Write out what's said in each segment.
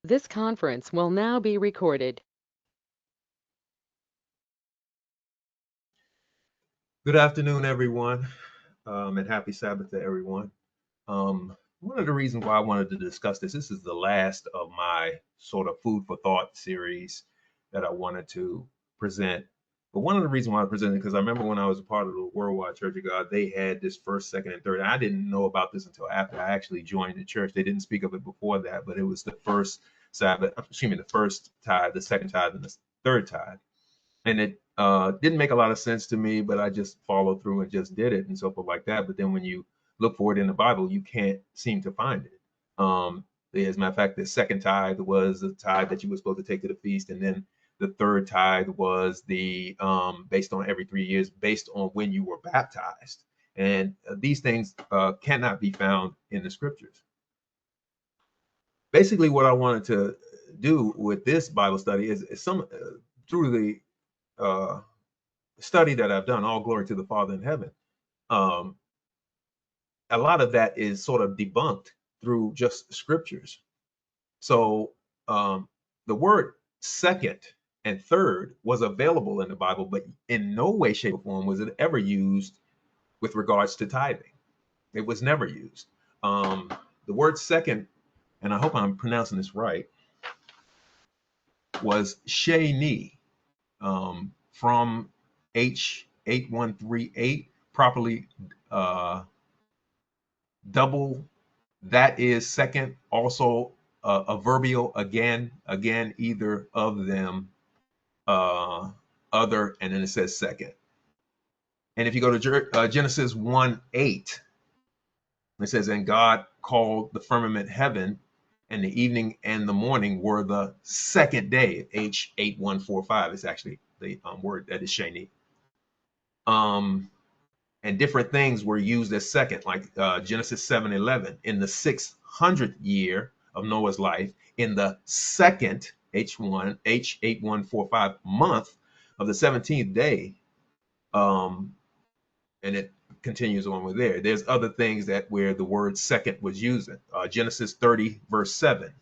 This conference will now be recorded. Good afternoon, everyone, and happy Sabbath to everyone. One of the reasons why I wanted to discuss this is the last of my sort of food for thought series that I wanted to present. But one of the reasons why I presented because I remember when I was a part of the Worldwide Church of God, they had this first, second, and third. I didn't know about this until after I actually joined the church. They didn't speak of it before that, but it was the first Sabbath, excuse me, the first tithe, the second tithe, and the third tithe, and it didn't make a lot of sense to me, but I just followed through and just did it and so forth like that. But then when you look for it in the Bible, you can't seem to find it. As a matter of fact, the second tithe was the tithe that you were supposed to take to the feast, and then the third tithe was the based on every 3 years, based on when you were baptized. And these things cannot be found in the scriptures. Basically, what I wanted to do with this Bible study is some through the study that I've done, all glory to the Father in heaven, um, a lot of that is sort of debunked through just scriptures. So the word second and third was available in the Bible, but in no way, shape, or form was it ever used with regards to tithing. It was never used. The word second, and I hope I'm pronouncing this right, was sheni, from H8138, properly double, that is second, also adverbial, again, either of them, uh, other, and then it says second. And if you go to Genesis 1:8, it says, and God called the firmament heaven, and the evening and the morning were the second day. H8145 is actually the word that is sheni. Um, and different things were used as second, like Genesis 7:11, in the 600th year of Noah's life, in the second H8145 month of the 17th day, um, and it continues on with there. There's other things that where the word second was used. Genesis 30 verse 7,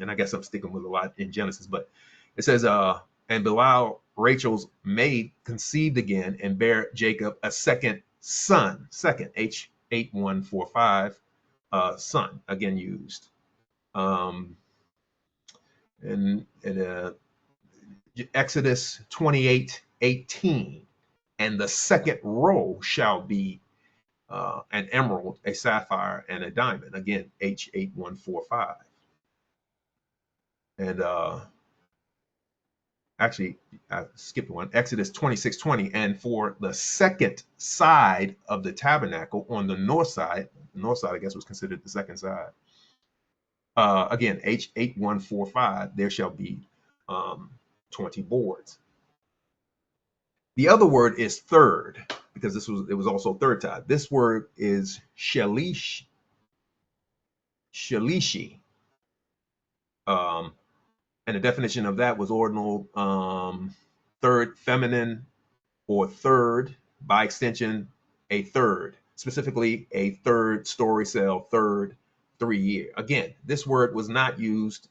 and I guess I'm sticking with a lot in Genesis, but it says, and Belial, Rachel's maid, conceived again and bare Jacob a second son. Second, H8145, son, again used. Um, and Exodus 28:18, and the second row shall be an emerald, a sapphire, and a diamond. Again, H8145. And actually, I skipped one. Exodus 26:20. And for the second side of the tabernacle on the north side, I guess, was considered the second side. Again, H8145, there shall be 20 boards. The other word is third, because it was also third tithe. This word is shalishi. Um, and the definition of that was ordinal, third feminine, or third, by extension, a third, specifically a third story cell, third 3 year. Again, this word was not used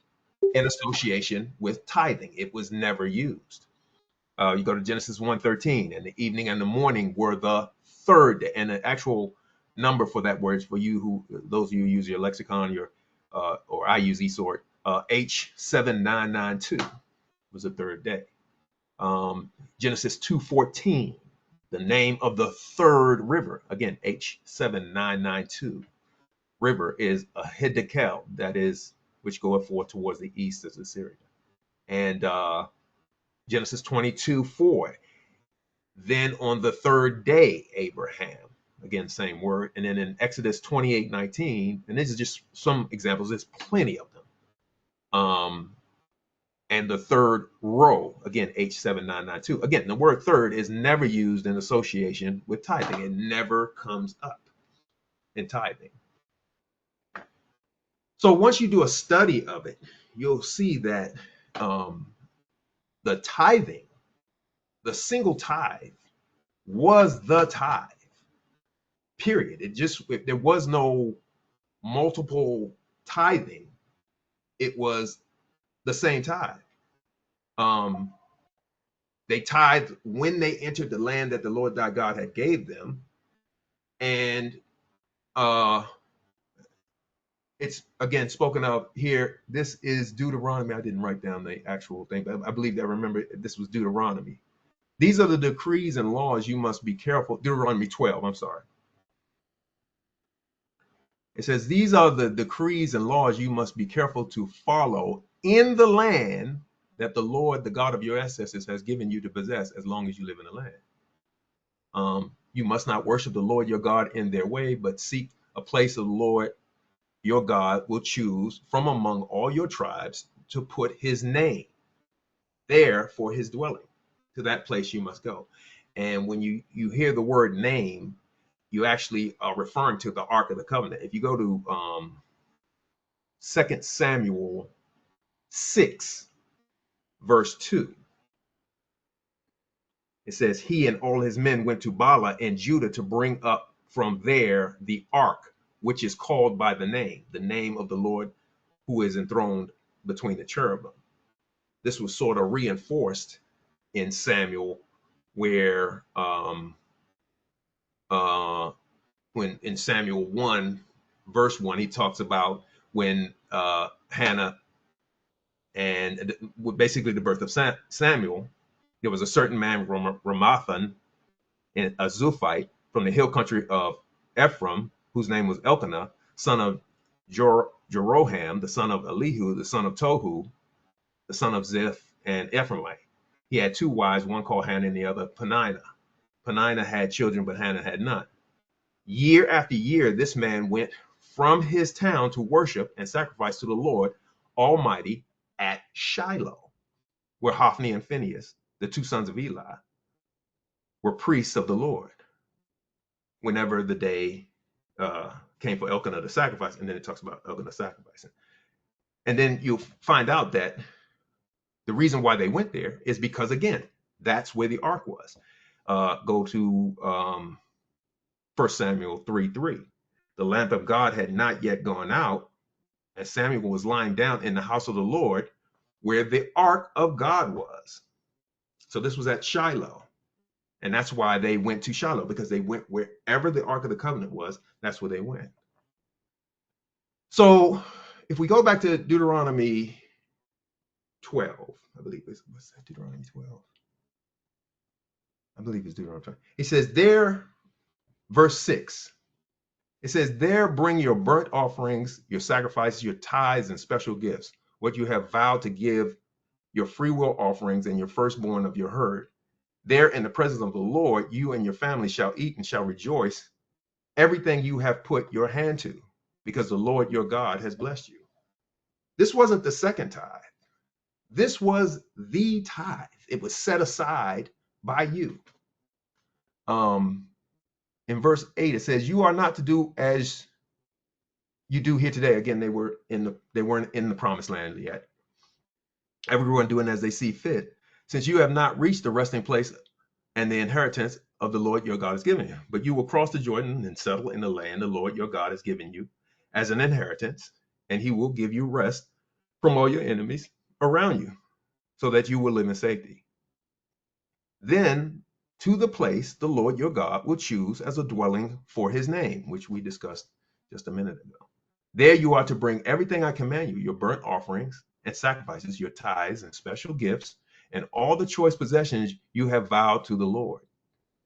in association with tithing. It was never used. You go to Genesis 1:13, and the evening and the morning were the third day. And the actual number for that word is, for you who, those of you who use your lexicon, or I use eSort, H7992 was the third day. Genesis 2:14, the name of the third river, again, H7992 river, is a Hiddekel, that is, which goeth forth towards the east as Assyria. And Genesis 22:4, then on the third day, Abraham, again, same word. And then in Exodus 28:19, and this is just some examples, there's plenty of them. And the third row, again, H7992. Again, the word third is never used in association with tithing. It never comes up in tithing. So once you do a study of it, you'll see that um, the tithing, the single tithe, was the tithe, period. It just, if there was no multiple tithing, it was the same tithe. Um, they tithed when they entered the land that the Lord thy God had gave them, and uh, it's again spoken of here. This is Deuteronomy. I didn't write down the actual thing, but I believe that remember this was Deuteronomy. These are the decrees and laws you must be careful. Deuteronomy 12. I'm sorry. It says, these are the decrees and laws you must be careful to follow in the land that the Lord, the God of your ancestors, has given you to possess as long as you live in the land. You must not worship the Lord your God in their way, but seek a place of the Lord your God will choose from among all your tribes to put his name there for his dwelling. To that place you must go. And when you hear the word name, you actually are referring to the Ark of the Covenant. If you go to 2 Samuel 6, verse 2, it says, he and all his men went to Bala and Judah to bring up from there the ark, which is called by the name of the Lord who is enthroned between the cherubim. This was sort of reinforced in Samuel, where when in Samuel 1, verse 1, he talks about when Hannah and basically the birth of Samuel, there was a certain man, Ramathan, a Zuphite from the hill country of Ephraim, whose name was Elkanah, son of Jeroham, the son of Elihu, the son of Tohu, the son of Ziph, and Ephraimite. He had two wives, one called Hannah and the other Peninnah. Peninnah had children, but Hannah had none. Year after year, this man went from his town to worship and sacrifice to the Lord Almighty at Shiloh, where Hophni and Phinehas, the two sons of Eli, were priests of the Lord whenever the day came for Elkanah to sacrifice. And then it talks about Elkanah sacrificing. And then you'll find out that the reason why they went there is because, again, that's where the ark was. Go to 1 Samuel 3:3. The lamp of God had not yet gone out, and Samuel was lying down in the house of the Lord where the ark of God was. So this was at Shiloh. And that's why they went to Shiloh, because they went wherever the Ark of the Covenant was, that's where they went. So if we go back to Deuteronomy 12, I believe it's what's that, Deuteronomy 12. I believe it's Deuteronomy 12. It says there, verse 6, it says, there bring your burnt offerings, your sacrifices, your tithes, and special gifts, what you have vowed to give, your freewill offerings, and your firstborn of your herd. There in the presence of the Lord, you and your family shall eat and shall rejoice everything you have put your hand to, because the Lord your God has blessed you. This wasn't the second tithe. This was the tithe. It was set aside by you. In verse 8, it says, you are not to do as you do here today. Again, they weren't in the promised land yet. Everyone doing as they see fit, since you have not reached the resting place and the inheritance of the Lord your God has given you. But you will cross the Jordan and settle in the land the Lord your God has given you as an inheritance, and he will give you rest from all your enemies around you, so that you will live in safety. Then to the place the Lord your God will choose as a dwelling for his name, which we discussed just a minute ago. There you are to bring everything I command you, your burnt offerings and sacrifices, your tithes and special gifts, and all the choice possessions you have vowed to the Lord.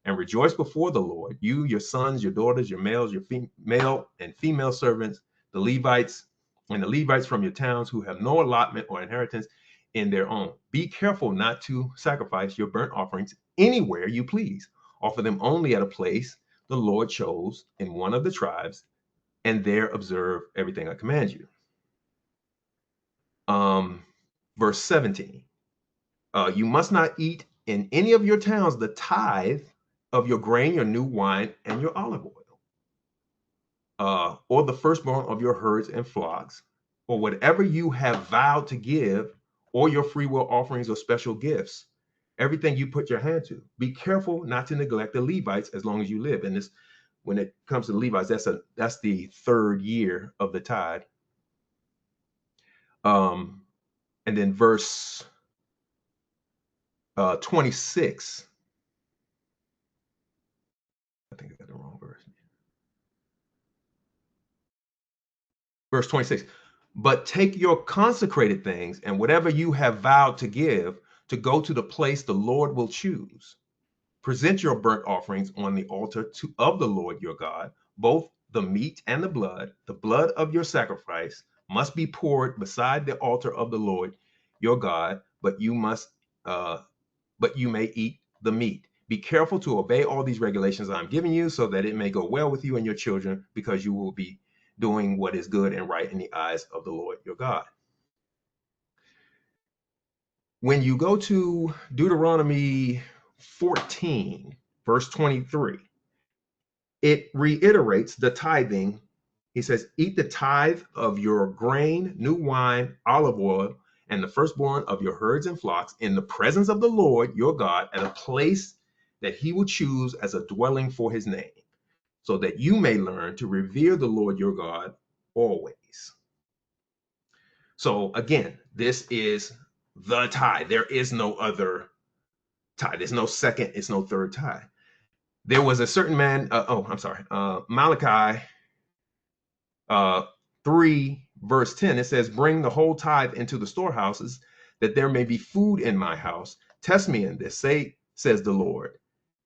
And rejoice before the Lord, you, your sons, your daughters, your males, your male and female servants, the Levites, and the Levites from your towns who have no allotment or inheritance in their own. Be careful not to sacrifice your burnt offerings anywhere you please. Offer them only at a place the Lord chose in one of the tribes, and there observe everything I command you. Verse 17. You must not eat in any of your towns the tithe of your grain, your new wine, and your olive oil, or the firstborn of your herds and flocks, or whatever you have vowed to give, or your freewill offerings or special gifts, everything you put your hand to. Be careful not to neglect the Levites as long as you live. And this, when it comes to the Levites, that's the third year of the tithe. And then verse 26. I think I got the wrong verse. Verse 26. But take your consecrated things and whatever you have vowed to give to go to the place the Lord will choose. Present your burnt offerings on the altar of the Lord your God, both the meat and the blood of your sacrifice must be poured beside the altar of the Lord your God, but you may eat the meat. Be careful to obey all these regulations I'm giving you so that it may go well with you and your children, because you will be doing what is good and right in the eyes of the Lord your God. When you go to Deuteronomy 14, verse 23, it reiterates the tithing. He says, eat the tithe of your grain, new wine, olive oil, and the firstborn of your herds and flocks in the presence of the Lord your God at a place that he will choose as a dwelling for his name, so that you may learn to revere the Lord your God always. So again, this is the tithe. There is no other tithe. There's no second, it's no third tithe. There was a certain man, Malachi 3, verse 10, it says, bring the whole tithe into the storehouses, that there may be food in my house. Test me in this, says the Lord,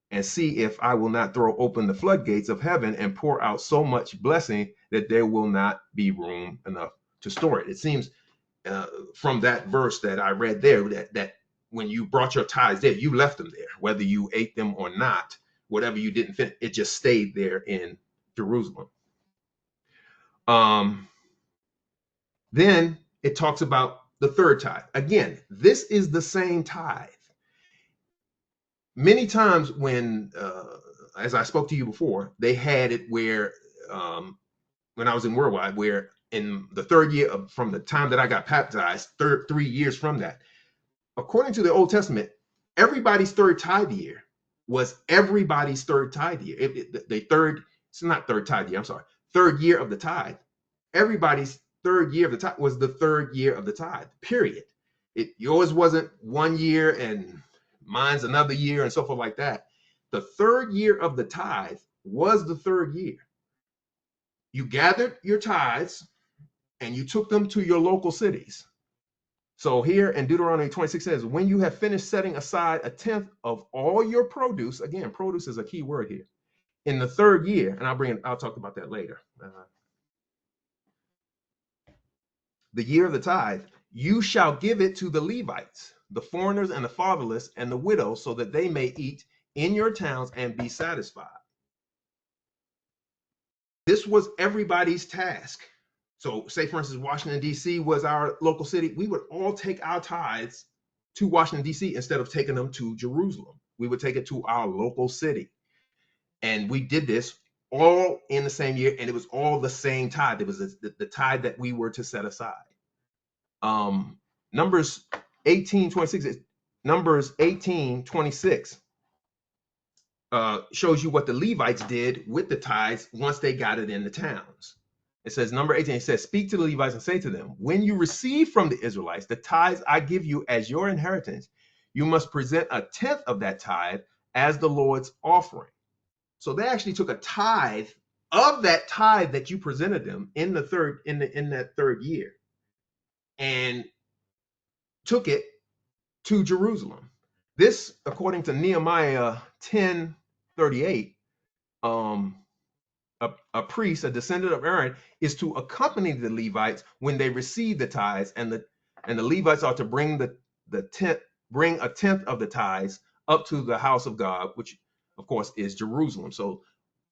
and see if I will not throw open the floodgates of heaven and pour out so much blessing that there will not be room enough to store it. It seems from that verse that I read there that when you brought your tithes there, you left them there, whether you ate them or not. Whatever you didn't finish, it just stayed there in Jerusalem. Then it talks about the third tithe. Again, this is the same tithe. Many times as I spoke to you before, they had it where, when I was in Worldwide, where in the third year from the time that I got baptized, 3 years from that, according to the Old Testament, everybody's third tithe year was everybody's third tithe year. It's not third tithe year, I'm sorry, third year of the tithe. Everybody's third year of the tithe was the third year of the tithe, period. Yours wasn't 1 year and mine's another year and so forth like that. The third year of the tithe was the third year. You gathered your tithes and you took them to your local cities. So here in Deuteronomy 26 says, when you have finished setting aside a tenth of all your produce, again, produce is a key word here, in the third year, and I'll talk about that later. The year of the tithe, you shall give it to the Levites, the foreigners and the fatherless and the widows, so that they may eat in your towns and be satisfied. This was everybody's task. So say, for instance, Washington, D.C. was our local city. We would all take our tithes to Washington, D.C. instead of taking them to Jerusalem. We would take it to our local city. And we did this all in the same year, and it was all the same tithe. It was the tithe that we were to set aside. Numbers 18:26, Numbers 18:26 shows you what the Levites did with the tithes once they got it in the towns. It says, number 18, it says, speak to the Levites and say to them, when you receive from the Israelites the tithes I give you as your inheritance, you must present a tenth of that tithe as the Lord's offering. So they actually took a tithe of that tithe that you presented them in that third year and took it to Jerusalem. This, according to Nehemiah 10:38, a priest, a descendant of Aaron, is to accompany the Levites when they receive the tithes, and the Levites are to bring bring a tenth of the tithes up to the house of God, which of course is Jerusalem. So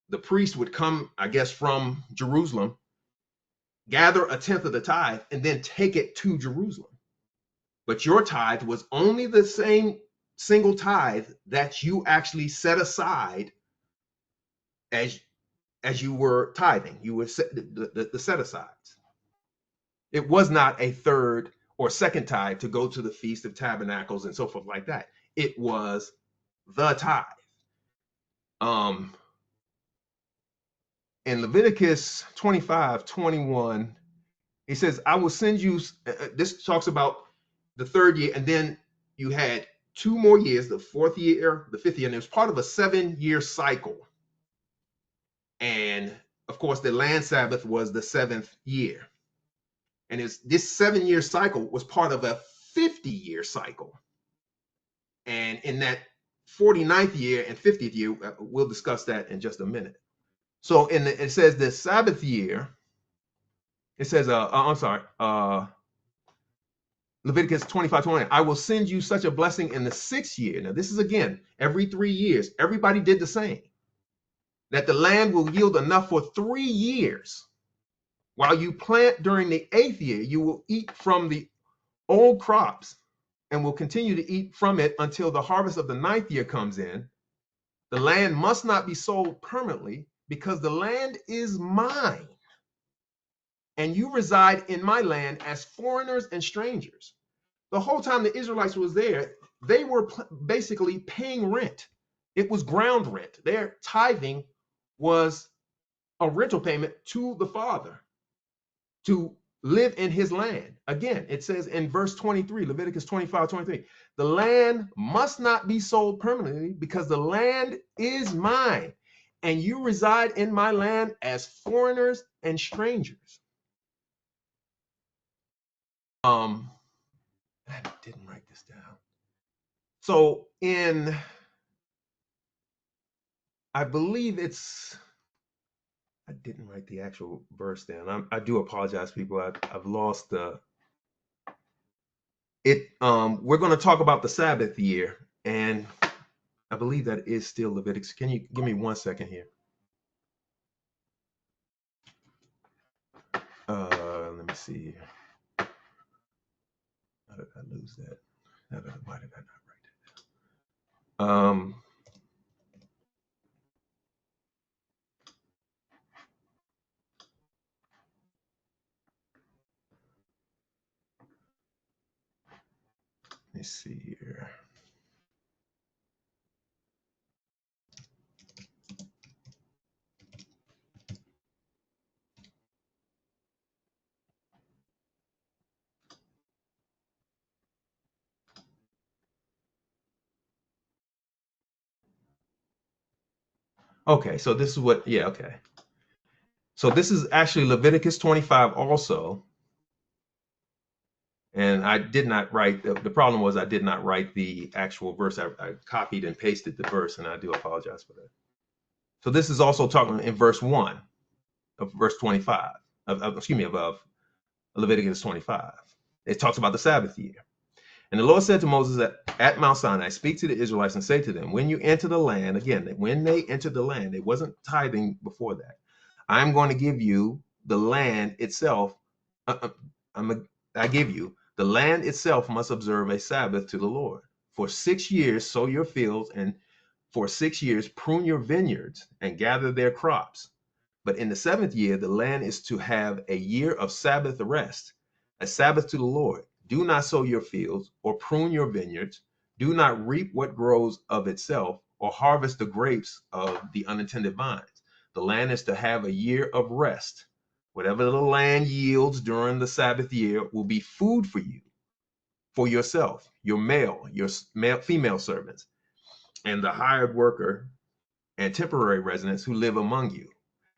the priest would come, I guess, from Jerusalem, gather a tenth of the tithe, and then take it to Jerusalem. But your tithe was only the same single tithe that you actually set aside as you were tithing. You were the set asides. It was not a third or second tithe to go to the Feast of Tabernacles and so forth like that. It was the tithe. In Leviticus 25:21, he says, I will send you, this talks about the third year, and then you had 2 more years, the fourth year, the fifth year, and it was part of a 7-year cycle. And of course, the land Sabbath was the seventh year. And this 7-year cycle was part of a 50-year cycle. And in that 49th year and 50th year, we'll discuss that in just a minute. So it says the Sabbath year, it says, Leviticus 25:20, I will send you such a blessing in the 6th year. Now, this is again, every 3 years. Everybody did the same. That the land will yield enough for 3 years. While you plant during the 8th year, you will eat from the old crops and will continue to eat from it until the harvest of the 9th year comes in. The land must not be sold permanently because the land is mine. And you reside in my land as foreigners and strangers. The whole time the Israelites was there, they were basically paying rent. It was ground rent. Their tithing was a rental payment to the Father to live in his land. Again, it says in verse 23, Leviticus 25:23, the land must not be sold permanently because the land is mine, and you reside in my land as foreigners and strangers. I didn't write this down. So I believe I didn't write the actual verse down. I do apologize, people. I've lost it. We're going to talk about the Sabbath year, and I believe that is still Leviticus. Can you give me 1 second here? Let me see here. How did I lose that? Why did I not write it down? Let me see here. Okay, so this is what, yeah, okay. So this is actually Leviticus 25 also. And I did not write, the problem was I did not write the actual verse. I copied and pasted the verse, and I do apologize for that. So this is also talking in verse 1 of verse 25, of Leviticus 25. It talks about the Sabbath year. And the Lord said to Moses at Mount Sinai, speak to the Israelites and say to them, when you enter the land, again, when they entered the land, it wasn't tithing before that. I'm going to give you the land itself. I give you the land itself must observe a Sabbath to the Lord. For 6 years, sow your fields, and for 6 years, prune your vineyards and gather their crops. But in the 7th year, the land is to have a year of Sabbath rest, a Sabbath to the Lord. Do not sow your fields or prune your vineyards. Do not reap what grows of itself or harvest the grapes of the unattended vines. The land is to have a year of rest. Whatever the land yields during the Sabbath year will be food for you, for yourself, your female servants, and the hired worker and temporary residents who live among you,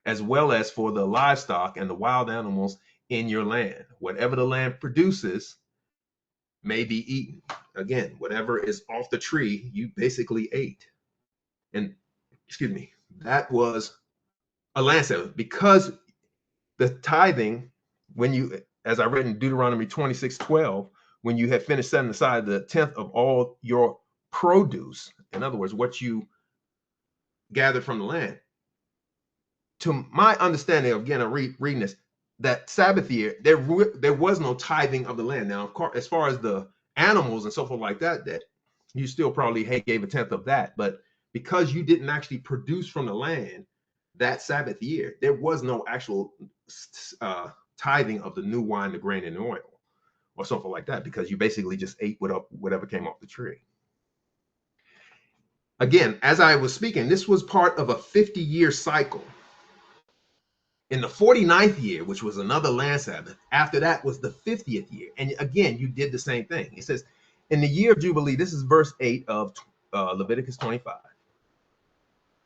as well as for the livestock and the wild animals in your land. Whatever the land produces may be eaten. Again, whatever is off the tree, you basically ate. And that was a land Sabbath, because the tithing, as I read in Deuteronomy 26:12, when you have finished setting aside the 10th of all your produce, in other words, what you gathered from the land, to my understanding, again, I'm reading this, that Sabbath year, there was no tithing of the land. Now, of course, as far as the animals and so forth like that, that you still probably gave a tenth of that. But because you didn't actually produce from the land that Sabbath year, there was no actual tithing of the new wine, the grain, and the oil, or something like that, because you basically just ate whatever came off the tree. Again, as I was speaking, this was part of a 50-year cycle. In the 49th year, which was another land Sabbath, after that was the 50th year. And again, you did the same thing. It says, in the year of Jubilee, this is verse 8 of Leviticus 25.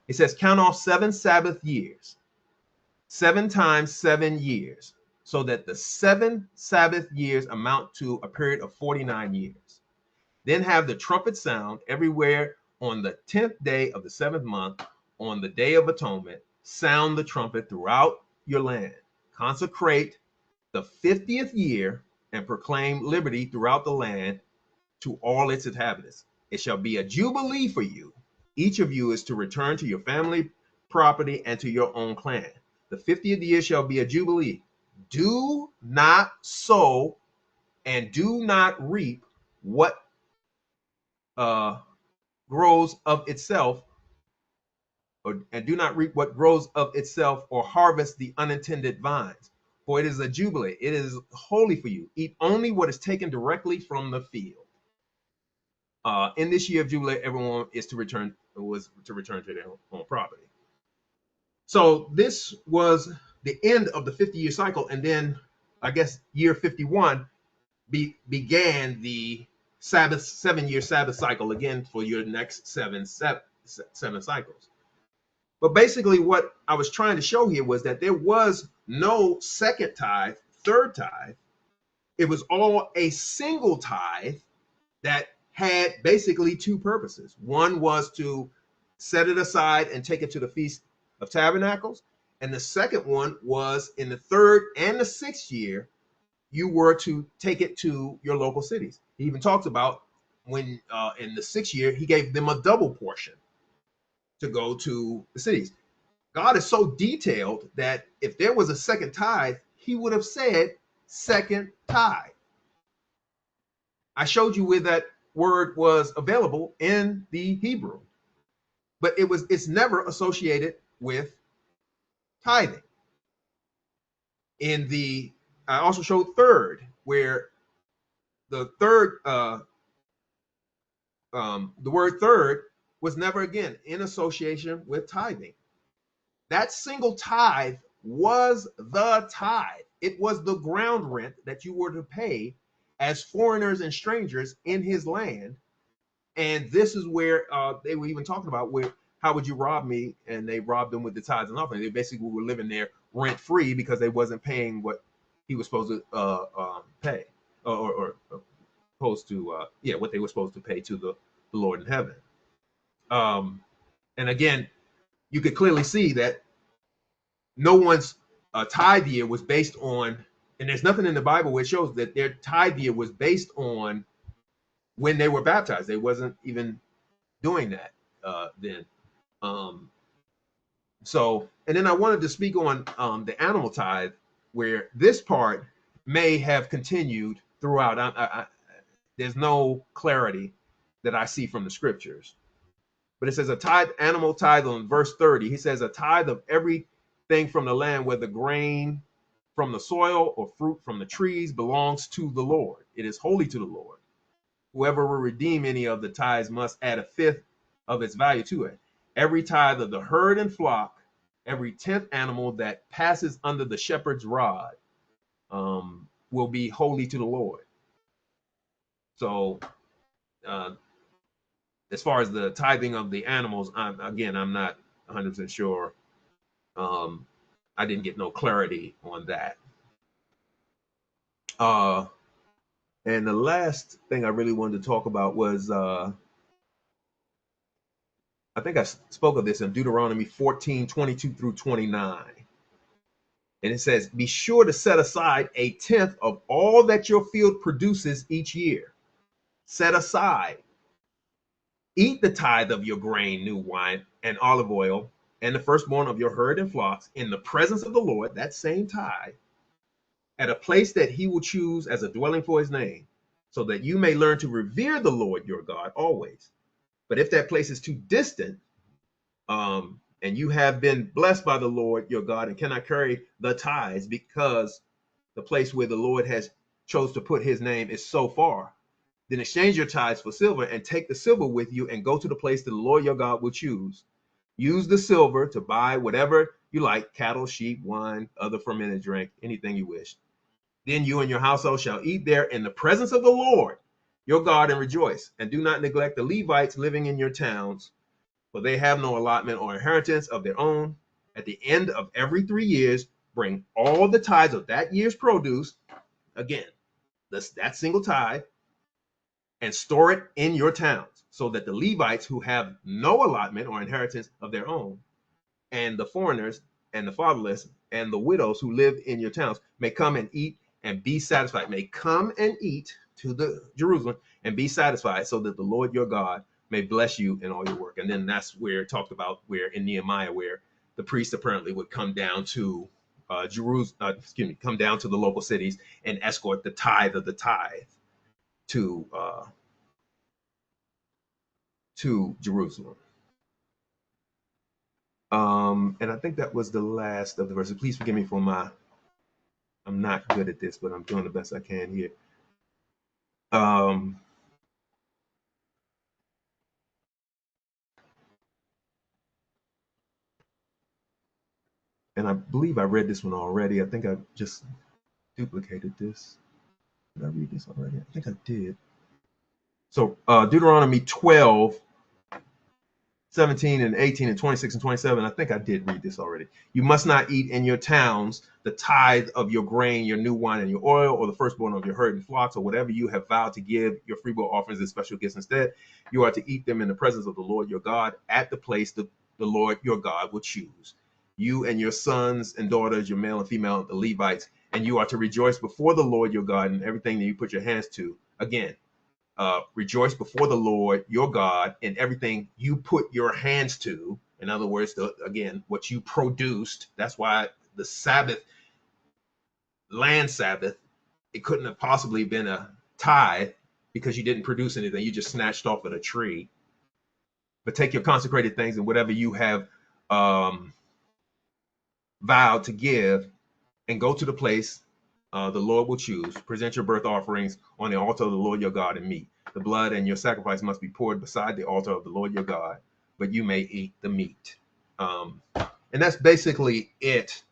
It says, count off 7 Sabbath years, 7 times 7 years, so that the 7 Sabbath years amount to a period of 49 years. Then have the trumpet sound everywhere on the 10th day of the 7th month, on the day of atonement. Sound the trumpet throughout your land. Consecrate the 50th year and proclaim liberty throughout the land to all its inhabitants. It shall be a jubilee for you. Each of you is to return to your family property and to your own clan. The 50th year shall be a jubilee. Do not sow and do not reap what grows of itself, and do not reap what grows of itself, or harvest the unintended vines. For it is a jubilee. It is holy for you. Eat only what is taken directly from the field. In this year of Jubilee, everyone is to return to their own property. So this was the end of the 50-year cycle, and then I guess year 51 began the 7-year Sabbath cycle again for your next seven cycles. But basically, what I was trying to show here was that there was no second tithe, third tithe. It was all a single tithe that had basically two purposes. One was to set it aside and take it to the Feast of Tabernacles. And the second one was in the 3rd and the 6th year, you were to take it to your local cities. He even talks about when in the 6th year, he gave them a double portion to go to the cities. God is so detailed that if there was a second tithe, he would have said second tithe. I showed you where that word was available in the Hebrew, but it's never associated with tithing. I also showed third, where the word third was never again in association with tithing. That single tithe was the tithe. It was the ground rent that you were to pay as foreigners and strangers in his land. And this is where they were even talking about how would you rob me? And they robbed them with the tithes and offering. They basically were living there rent free because they wasn't paying what he was supposed to pay, or supposed to what they were supposed to pay to the Lord in heaven. And again, you could clearly see that no one's tithe year was based on, and there's nothing in the Bible where it shows that their tithe year was based on when they were baptized. They wasn't even doing that then. So, and then I wanted to speak on the animal tithe, where this part may have continued throughout. There's no clarity that I see from the scriptures, but it says a tithe, animal tithe on verse 30. He says a tithe of everything from the land, whether grain from the soil or fruit from the trees, belongs to the Lord. It is holy to the Lord. Whoever will redeem any of the tithes must add a fifth of its value to it. Every tithe of the herd and flock, every 10th animal that passes under the shepherd's rod, will be holy to the Lord. So, as far as the tithing of the animals, I'm not 100% sure. I didn't get no clarity on that. And the last thing I really wanted to talk about was I think I spoke of this in Deuteronomy 14:22 through 29. And it says, be sure to set aside a tenth of all that your field produces each year. Set aside. Eat the tithe of your grain, new wine, and olive oil, and the firstborn of your herd and flocks in the presence of the Lord, that same tithe, at a place that he will choose as a dwelling for his name, so that you may learn to revere the Lord your God always. But if that place is too distant, and you have been blessed by the Lord your God and cannot carry the tithes because the place where the Lord has chose to put his name is so far, then exchange your tithes for silver and take the silver with you and go to the place that the Lord your God will choose. Use the silver to buy whatever you like: cattle, sheep, wine, other fermented drink, anything you wish. Then you and your household shall eat there in the presence of the Lord your God and rejoice. And do not neglect the Levites living in your towns, for they have no allotment or inheritance of their own. At the end of every 3 years, bring all the tithes of that year's produce, again, that single tithe, and store it in your towns, so that the Levites who have no allotment or inheritance of their own, and the foreigners and the fatherless and the widows who live in your towns may come and eat and be satisfied, may come and eat to the Jerusalem and be satisfied, so that the Lord your God may bless you in all your work. And then that's where it talked about where in Nehemiah, where the priest apparently would come down to Jerusalem, come down to the local cities and escort the tithe of the tithe to Jerusalem. And I think that was the last of the verses. Please forgive me for I'm not good at this, but I'm doing the best I can here. And I believe I read this one already. I think I just duplicated this. Did I read this already? I think I did. So Deuteronomy 12, 17 and 18 and 26 and 27. I think I did read this already. You must not eat in your towns the tithe of your grain, your new wine, and your oil, or the firstborn of your herd and flocks, or whatever you have vowed to give your freewill offerings and special gifts instead. You are to eat them in the presence of the Lord your God at the place the Lord your God will choose. You and your sons and daughters, your male and female, the Levites, and you are to rejoice before the Lord your God in everything that you put your hands to. Again, rejoice before the Lord your God in everything you put your hands to. In other words, again, what you produced. That's why the Sabbath, land Sabbath, it couldn't have possibly been a tithe, because you didn't produce anything. You just snatched off of a tree. But take your consecrated things and whatever you have vowed to give, and go to the place the Lord will choose. Present your burnt offerings on the altar of the Lord your God and meat. The blood and your sacrifice must be poured beside the altar of the Lord your God, but you may eat the meat. And that's basically it.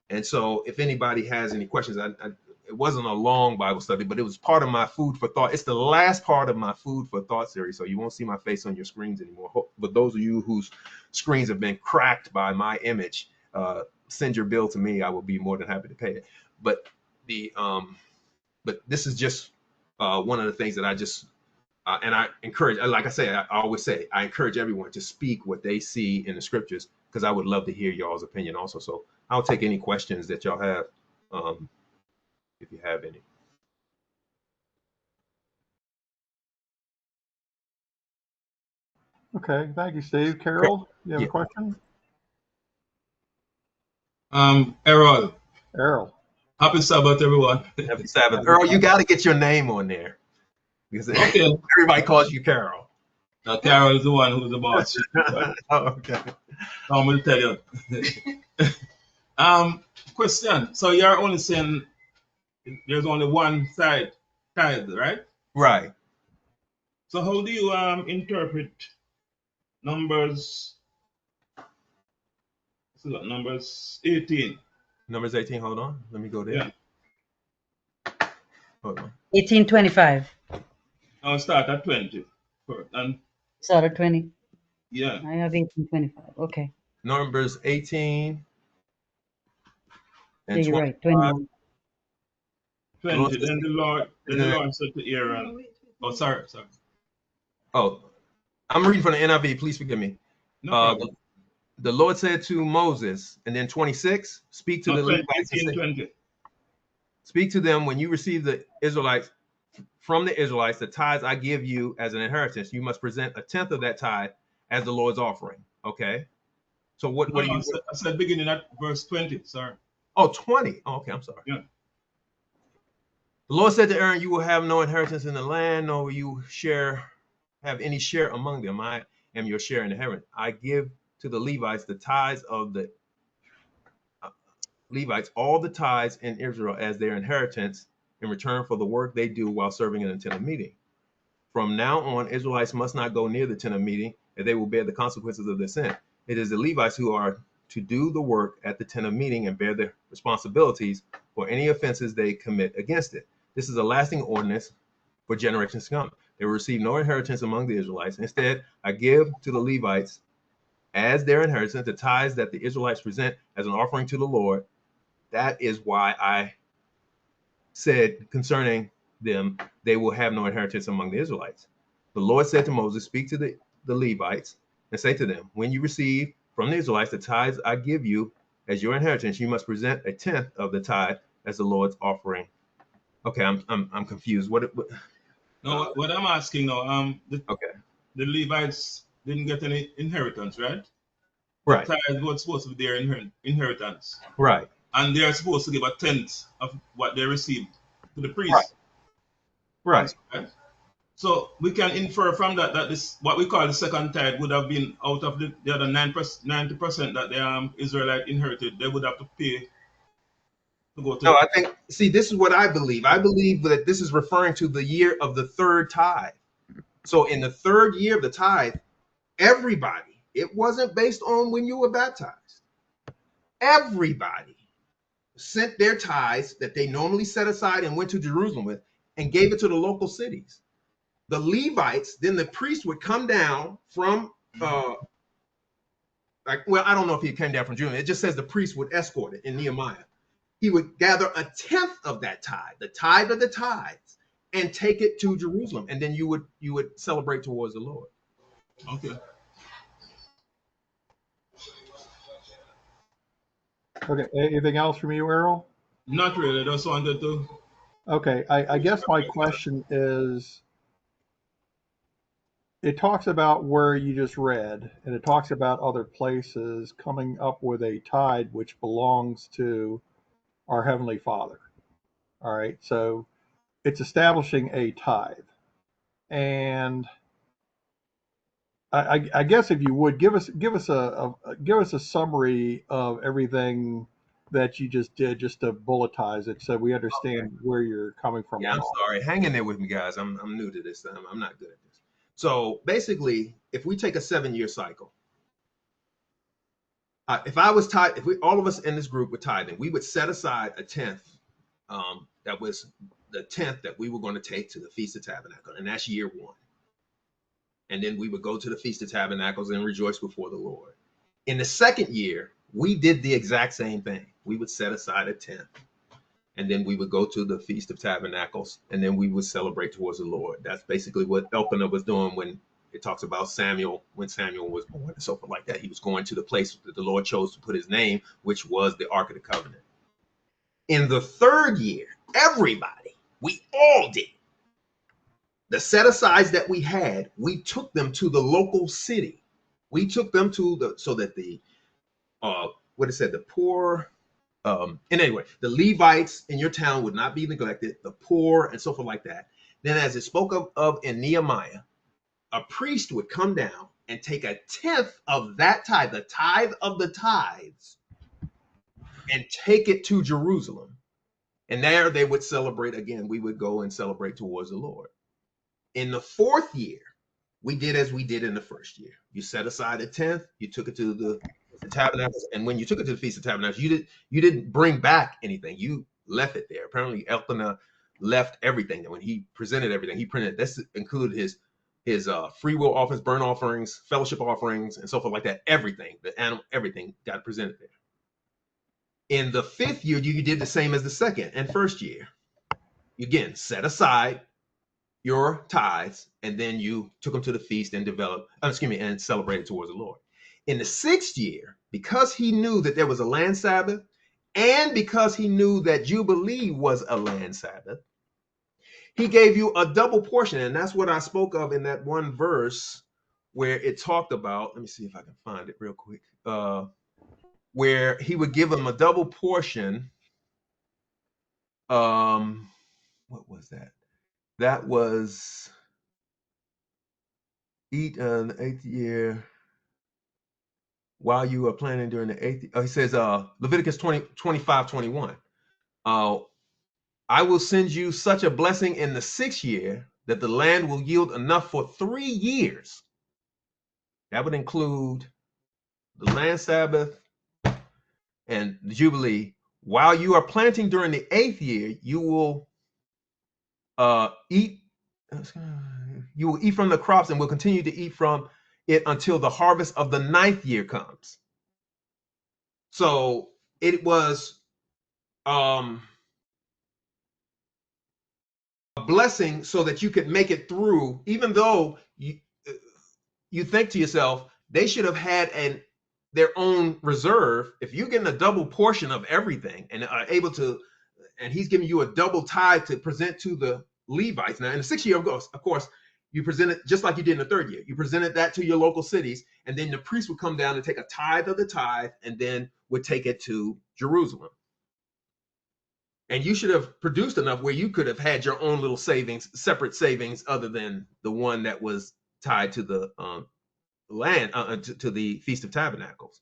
And so if anybody has any questions, it wasn't a long Bible study, but it was part of my food for thought. It's the last part of my food for thought series, so you won't see my face on your screens anymore. But those of you whose screens have been cracked by my image, send your bill to me. I will be more than happy to pay it. But this is just one of the things that I just and I encourage, like I say, I always say, I encourage everyone to speak what they see in the scriptures, because I would love to hear y'all's opinion also. So I'll take any questions that y'all have, if you have any. Okay, thank you, Steve. Carol, you have a question? Errol. Errol. Happy Sabbath, everyone. Happy Sabbath. Earl, you got to get your name on there, because Okay. everybody calls you Carol. Carol is the one who's the boss. Oh, okay. I'm going to tell you. Question. So you're only saying there's only one side, tithe, right? Right. So how do you interpret Numbers 18? Numbers 18. Hold on. Let me go there. Yeah. Hold on. 1825. I'll start at 20. And Start at 20. yeah. I have 1825. Okay. Numbers 18 and Yeah, you're 25. right. 21. 20. Then the Lord said to Aaron. Oh, sorry. Oh, I'm reading from the NIV. Please forgive me. No problem. The Lord said to Moses, and then 26, speak to the Levites and say, 20. speak to them when you receive the Israelites from the Israelites, the tithes I give you as an inheritance. You must present a tenth of that tithe as the Lord's offering. Okay. So what No, are you? I said beginning at verse 20. Sorry. Oh, 20. Oh, okay. I'm sorry. Yeah. The Lord said to Aaron, you will have no inheritance in the land, nor will you have any share among them. I am your share in the heaven. I give to the Levites the tithes of the Levites, all the tithes in Israel as their inheritance in return for the work they do while serving in the tent of meeting. From now on, Israelites must not go near the tent of meeting, and they will bear the consequences of their sin. It is the Levites who are to do the work at the tent of meeting and bear the responsibilities for any offenses they commit against it. This is a lasting ordinance for generations to come. They will receive no inheritance among the Israelites. Instead, I give to the Levites as their inheritance the tithes that the Israelites present as an offering to the Lord. That is why I said concerning them, they will have no inheritance among the Israelites. The Lord said to Moses, speak to the Levites and say to them, when you receive from the Israelites the tithes I give you as your inheritance, you must present a tenth of the tithe as the Lord's offering. Okay, I'm confused. What No, what I'm asking now, okay. the Levites didn't get any inheritance, right? Right. The tithe was supposed to be their inheritance. Right. And they're supposed to give a tenth of what they received to the Right. priest. Right. So we can infer from that that this what we call the second tithe would have been out of the other 90% that the Israelite inherited. They would have to pay to go to No, the I think, see, this is what I believe. I believe that this is referring to the year of the third tithe. So in the third year of the tithe, everybody, it wasn't based on when you were baptized. Everybody sent their tithes that they normally set aside and went to Jerusalem with and gave it to the local cities. The Levites, then the priest would come down from well, I don't know if he came down from Jerusalem. It just says the priest would escort it in Nehemiah. He would gather a tenth of that tithe, the tithe of the tithes, and take it to Jerusalem, and then you would celebrate towards the Lord. Okay. Okay. Anything else from you, Errol? Not really. Just wanted to. Okay. I guess my question is, it talks about where you just read, and it talks about other places coming up with a tithe which belongs to our Heavenly Father. All right. So it's establishing a tithe. And I guess if you would give us a summary of everything that you just did, just to bulletize it, so we understand where you're coming from. Yeah, I'm sorry. Hang in there with me, guys. I'm new to this. I'm not good at this. So basically, if we take a 7-year cycle, if I was tithe, if we all of us in this group were tithing, we would set aside a tenth. That was the tenth that we were going to take to the Feast of Tabernacle, and that's year one. And then we would go to the Feast of Tabernacles and rejoice before the Lord. In the second year, we did the exact same thing. We would set aside a tenth, and then we would go to the Feast of Tabernacles, and then we would celebrate towards the Lord. That's basically what Elkanah was doing when it talks about Samuel, when Samuel was born and so forth like that. He was going to the place that the Lord chose to put his name, which was the Ark of the Covenant. In the third year, everybody, we all did. The set-asides that we had, we took them to the local city. We took them to so that the, what it said, the poor, and anyway, the Levites in your town would not be neglected, the poor and so forth like that. Then as it spoke of in Nehemiah, a priest would come down and take a tenth of that tithe, the tithe of the tithes, and take it to Jerusalem. And there they would celebrate again. We would go and celebrate towards the Lord. In the fourth year, we did as we did in the first year. You set aside a tenth, you took it to the tabernacles, and when you took it to the Feast of Tabernacles, you didn't bring back anything. You left it there. Apparently, Elkanah left everything. And when he presented everything, he printed. This included his free will offerings, burnt offerings, fellowship offerings, and so forth like that. Everything, the animal, everything got presented there. In the fifth year, you did the same as the second and first year. You again set aside your tithes, and then you took them to the feast and and celebrated towards the Lord. In the sixth year, because he knew that there was a land Sabbath, and because he knew that Jubilee was a land Sabbath, he gave you a double portion. And that's what I spoke of in that one verse where it talked about, let me see if I can find it real quick, where he would give them a double portion. What was that? That was eat the 8th year while you are planning during the 8th. He says, Leviticus 25:21. I will send you such a blessing in the 6th year that the land will yield enough for 3 years. That would include the land Sabbath, and the Jubilee, while you are planting during the 8th year, you will eat. You will eat from the crops and will continue to eat from it until the harvest of the 9th year comes. So it was a blessing so that you could make it through, even though you think to yourself, they should have had their own reserve. If you're getting a double portion of everything and are able to, and he's giving you a double tithe to present to the Levites. Now, in the 6th year, of course, you present it just like you did in the 3rd year. You presented that to your local cities, and then the priest would come down and take a tithe of the tithe, and then would take it to Jerusalem. And you should have produced enough where you could have had your own little savings, separate savings, other than the one that was tied to the land, to the Feast of Tabernacles.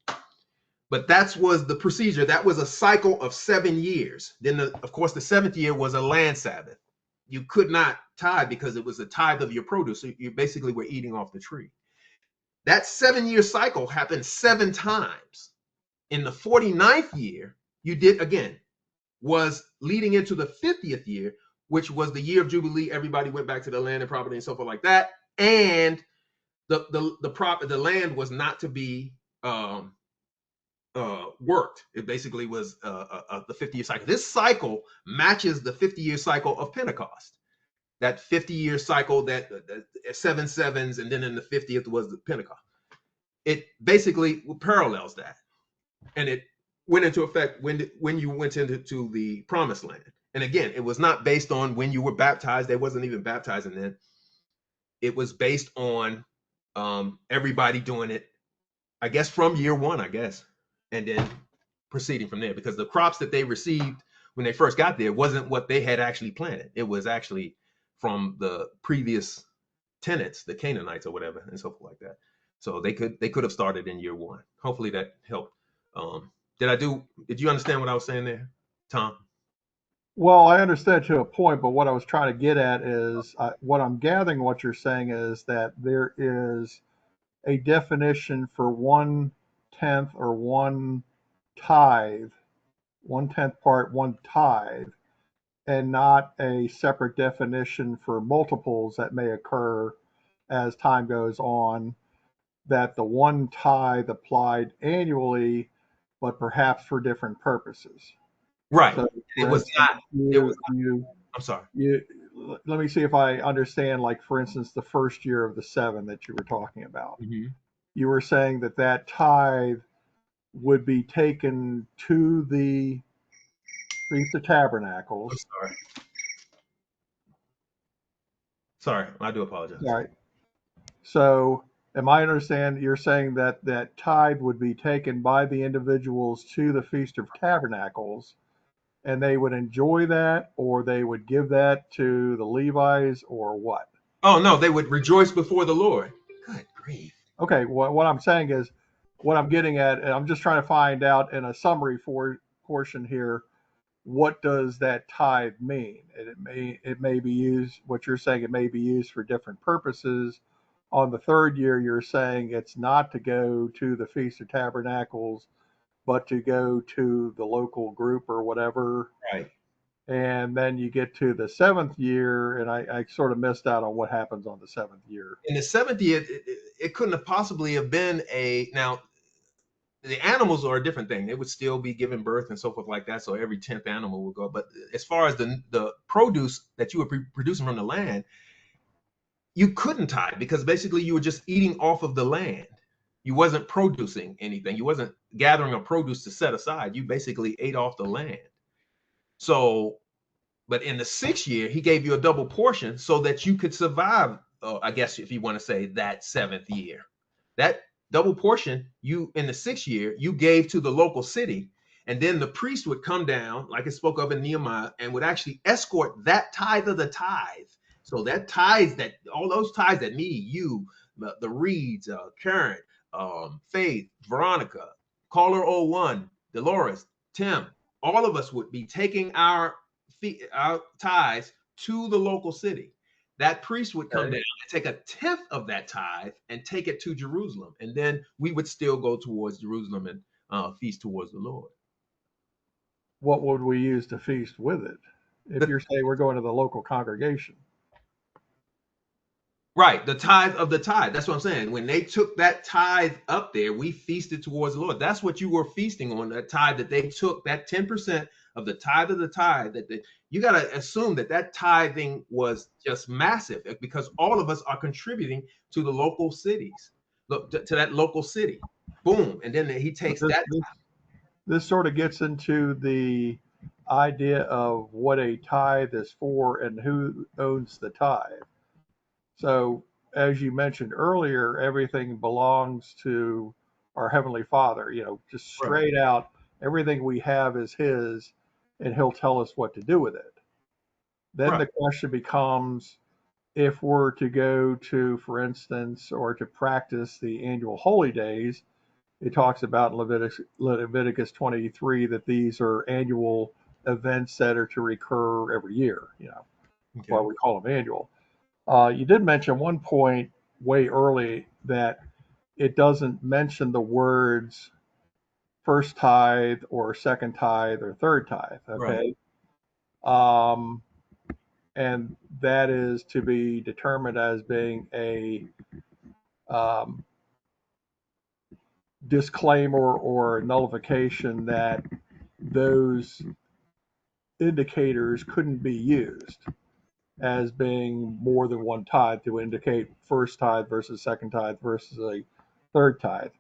But that was the procedure. That was a cycle of 7 years. Then, of course, the 7th year was a land Sabbath. You could not tithe because it was a tithe of your produce. So you basically were eating off the tree. That 7-year cycle happened 7 times. In the 49th year, you did again, was leading into the 50th year, which was the year of Jubilee. Everybody went back to the land and property and so forth like that. And the land was not to be worked. It basically was the 50-year cycle. This cycle matches the 50-year cycle of Pentecost. That 50-year cycle, that 7 sevens, and then in the 50th was the Pentecost. It basically parallels that, and it went into effect when you went into the Promised Land. And again, it was not based on when you were baptized. They wasn't even baptizing then. It was based on everybody doing it, I guess, from year 1, I guess, and then proceeding from there, because the crops that they received when they first got there wasn't what they had actually planted. It was actually from the previous tenants, the Canaanites or whatever, and so forth like that. So they could have started in year 1. Hopefully that helped. Did you understand what I was saying there, Tom? Well, I understand to a point, but what I was trying to get at is what I'm gathering what you're saying is that there is a definition for 1/10 or 1 tithe, 1/10 part, 1 tithe, and not a separate definition for multiples that may occur as time goes on, that the 1 tithe applied annually, but perhaps for different purposes. Right. So, It for was instance, not. I'm sorry. let me see if I understand, like, for instance, the first year of the 7 that you were talking about. Mm-hmm. You were saying that tithe would be taken to the Feast of Tabernacles. I'm sorry. I do apologize. Right. So, am I understand you're saying that tithe would be taken by the individuals to the Feast of Tabernacles, and they would enjoy that, or they would give that to the Levites, or what? Oh no, they would rejoice before the Lord. Good grief. Okay, what I'm saying is, what I'm getting at, and I'm just trying to find out in a summary portion here, what does that tithe mean? And it may be used. What you're saying, it may be used for different purposes. On the 3rd year, you're saying it's not to go to the Feast of Tabernacles, but to go to the local group or whatever. Right. And then you get to the 7th year, and I sort of missed out on what happens on the 7th year. In the 7th year, it couldn't have possibly have been now. The animals are a different thing. They would still be giving birth and so forth like that. So every 10th animal would go. But as far as the produce that you were producing from the land, you couldn't tithe, because basically you were just eating off of the land. You wasn't producing anything. You wasn't gathering a produce to set aside. You basically ate off the land. So, but in the 6th year, he gave you a double portion so that you could survive, I guess, if you want to say, that 7th year. That double portion, you in the 6th year, you gave to the local city. And then the priest would come down, like it spoke of in Nehemiah, and would actually escort that tithe of the tithe. So that tithes, that all those tithes that me, you, the Reeds, Karen, Faith, Veronica, Caller 01, Dolores, Tim, all of us would be taking our tithes to the local city. That priest would come down and take 1/10 of that tithe and take it to Jerusalem. And then we would still go towards Jerusalem and feast towards the Lord. what would we use to feast with it? If you're saying we're going to the local congregation. Right, the tithe of the tithe. That's what I'm saying. When they took that tithe up there, we feasted towards the Lord. That's what you were feasting on, that tithe that they took, that 10% of the tithe of the tithe. You got to assume that tithing was just massive, because all of us are contributing to the local cities, look to that local city. Boom. And then he But takes that. this sort of gets into the idea of what a tithe is for and who owns the tithe. So, as you mentioned earlier, everything belongs to our Heavenly Father, just Right. straight out, everything we have is His, and He'll tell us what to do with it. Then Right. the question becomes, if we're to go to, for instance, or to practice the annual holy days, it talks about in Leviticus 23 that these are annual events that are to recur every year. That's why Okay. we call them annual. You did mention one point way early that it doesn't mention the words first tithe or second tithe or third tithe. Right. Okay. And that is to be determined as being a um, disclaimer or nullification that those indicators couldn't be used as being more than one tithe to indicate first tithe versus second tithe versus a third tithe.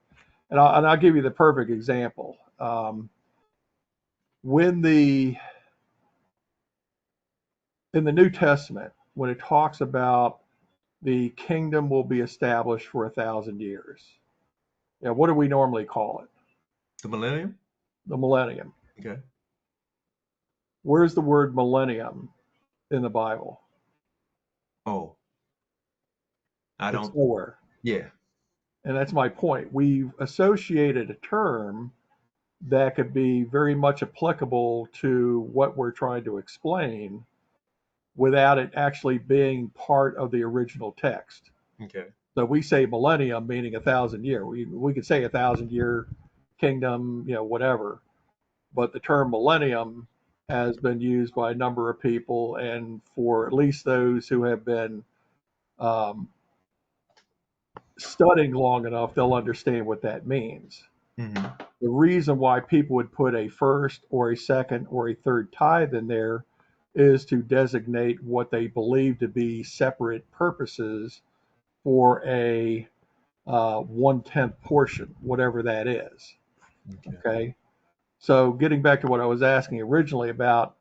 And I'll give you the perfect example. When in the New Testament, when it talks about the kingdom will be established for 1,000 years, what do we normally call it? The millennium. The millennium. Okay. Where's the word millennium in the Bible? Oh, I It's don't. nowhere. Yeah. And that's my point. We've associated a term that could be very much applicable to what we're trying to explain without it actually being part of the original text. Okay. So we say millennium, meaning 1,000 year. We could say 1,000 year kingdom, whatever. But the term millennium has been used by a number of people, and for at least those who have been um, studying long enough, they'll understand what that means. Mm-hmm. The reason why people would put a first or a second or a third tithe in there is to designate what they believe to be separate purposes for a 1/10 portion, whatever that is. Okay. Okay. So getting back to what I was asking originally about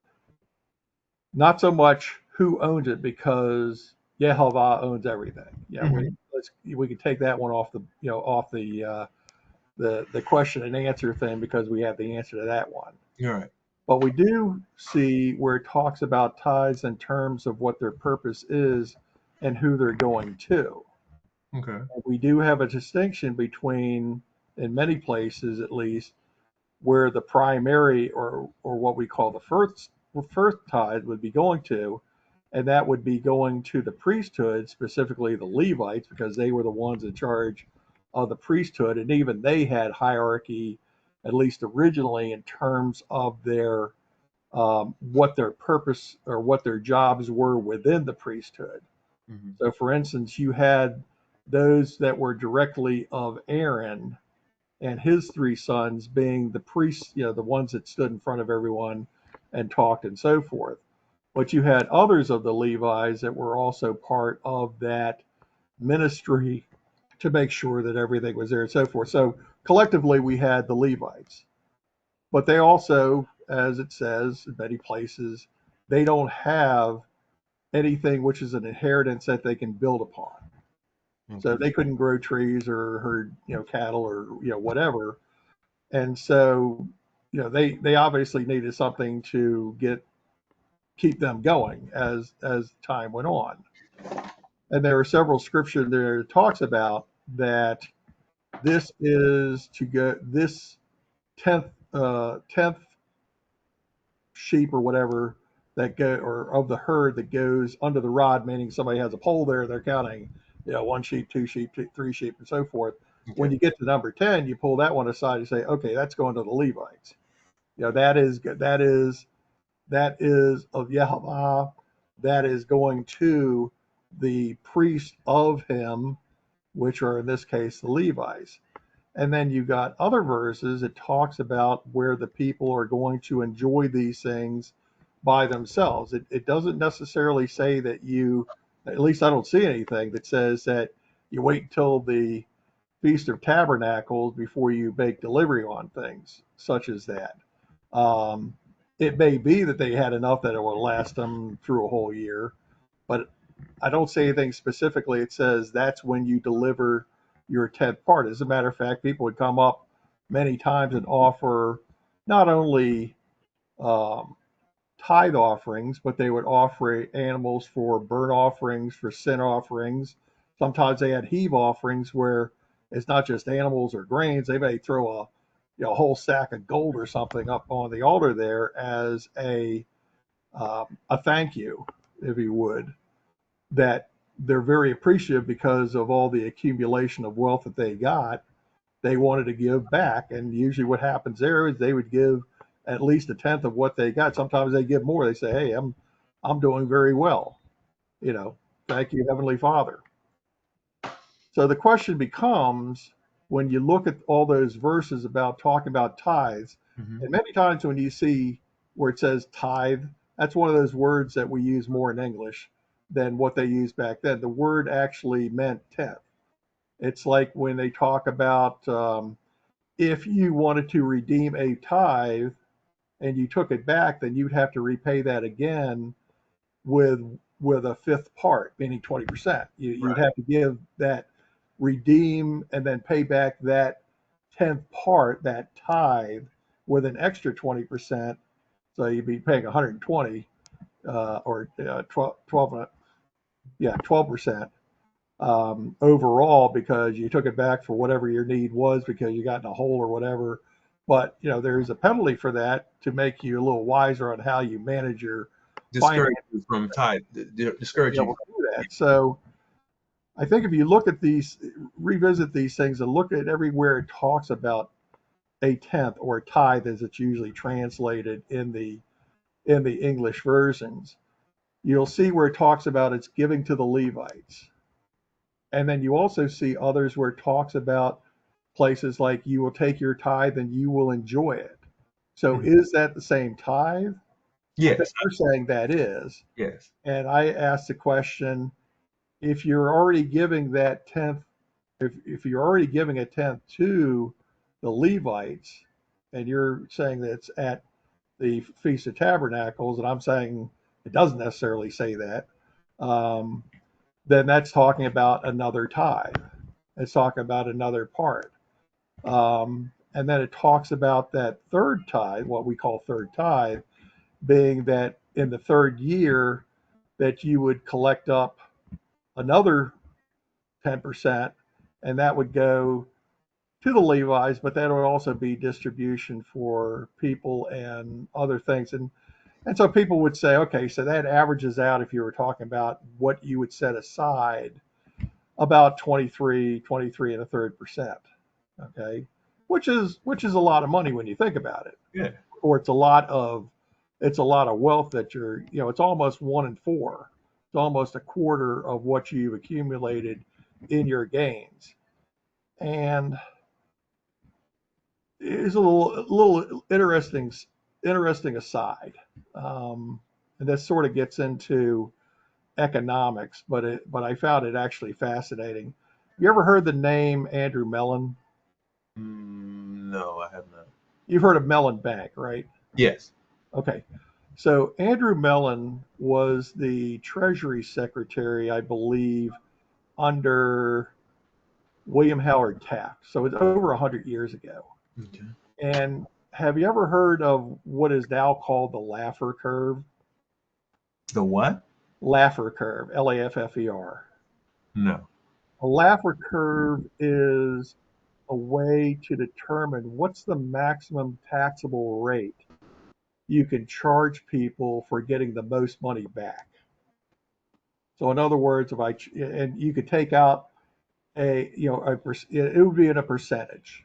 not so much who owns it, because Yehovah owns everything. Yeah, we could take that one off the question and answer thing, because we have the answer to that one. You're right. But we do see where it talks about tithes in terms of what their purpose is and who they're going to. Okay. We do have a distinction between, in many places at least, where the primary or what we call the first tithe would be going to, and that would be going to the priesthood, specifically the Levites, because they were the ones in charge of the priesthood, and even they had hierarchy, at least originally, in terms of their what their purpose or what their jobs were within the priesthood. Mm-hmm. So, for instance, you had those that were directly of Aaron and his three sons being the priests, the ones that stood in front of everyone and talked and so forth. But you had others of the Levites that were also part of that ministry to make sure that everything was there and so forth. So collectively, we had the Levites, but they also, as it says in many places, they don't have anything which is an inheritance that they can build upon. Okay. So they couldn't grow trees or herd, cattle or whatever. And so, they obviously needed something to keep them going as time went on. And there are several scriptures there that talks about that this is to go this tenth sheep or whatever that go or of the herd that goes under the rod, meaning somebody has a pole there, they're counting, one sheep, two sheep, three sheep, and so forth. Okay. When you get to number 10, you pull that one aside and say, okay, that's going to the Levites. that is of Yahweh, that is going to the priest of him, which are in this case the Levites. And then you got other verses it talks about where the people are going to enjoy these things by themselves. It doesn't necessarily say that you, at least I don't see anything that says that you wait until the Feast of Tabernacles before you make delivery on things such as that. Um, it may be that they had enough that it will last them through a whole year, but I don't say anything specifically. It says that's when you deliver your tenth part. As a matter of fact, people would come up many times and offer not only um, tithe offerings, but they would offer animals for burnt offerings, for sin offerings. Sometimes they had heave offerings where it's not just animals or grains. They may throw a whole sack of gold or something up on the altar there as a thank you, if you would, that they're very appreciative because of all the accumulation of wealth that they got. They wanted to give back, and usually what happens there is they would give at least a tenth of what they got. Sometimes they give more. They say, "Hey, I'm doing very well. You know, thank you, Heavenly Father." So the question becomes, when you look at all those verses about talking about tithes, Mhm. and many times when you see where it says tithe, that's one of those words that we use more in English than what they used back then. The word actually meant tenth. It's like when they talk about if you wanted to redeem a tithe and you took it back, then you'd have to repay that again with a fifth part, meaning 20%. You'd Right. have to give that, redeem, and then pay back that tenth part, that tithe, with an extra 20%. So you'd be paying 120 or 12, yeah, 12% overall because you took it back for whatever your need was because you got in a hole or whatever. But there's a penalty for that to make you a little wiser on how you manage your finances Discourage you from tithe. to be Discourage you. able to do that. So I think if you look at these, revisit these things and look at everywhere it talks about a tenth or a tithe as it's usually translated in the English versions, you'll see where it talks about it's giving to the Levites. And then you also see others where it talks about places like you will take your tithe and you will enjoy it. So Mhm. is that the same tithe? I think Yes. you're saying that is. Yes. And I asked the question, if you're already giving that tenth, if you're already giving a tenth to the Levites, and you're saying that it's at the Feast of Tabernacles, and I'm saying it doesn't necessarily say that, um, then that's talking about another tithe. It's talking about another part. And then it talks about that third tithe, what we call third tithe, being that in the third year that you would collect up another 10%, and that would go to the Levites, but that would also be distribution for people and other things. And so people would say, okay, so that averages out, if you were talking about what you would set aside, about 23 and a third percent. Okay. Which is a lot of money when you think about it. Yeah. Or it's a lot of wealth that it's almost 1 in 4. It's almost a quarter of what you've accumulated in your gains. And it's a little interesting aside. And this sort of gets into economics, but I found it actually fascinating. You ever heard the name Andrew Mellon? No, I have not. You've heard of Mellon Bank, right? Yes. Okay. So Andrew Mellon was the Treasury Secretary, I believe, under William Howard Taft. So it's over 100 years ago. Okay. And have you ever heard of what is now called the Laffer curve? The what? Laffer curve, Laffer. No. A Laffer curve is a way to determine what's the maximum taxable rate you can charge people for getting the most money back. So in other words, and you could take out it would be in a percentage.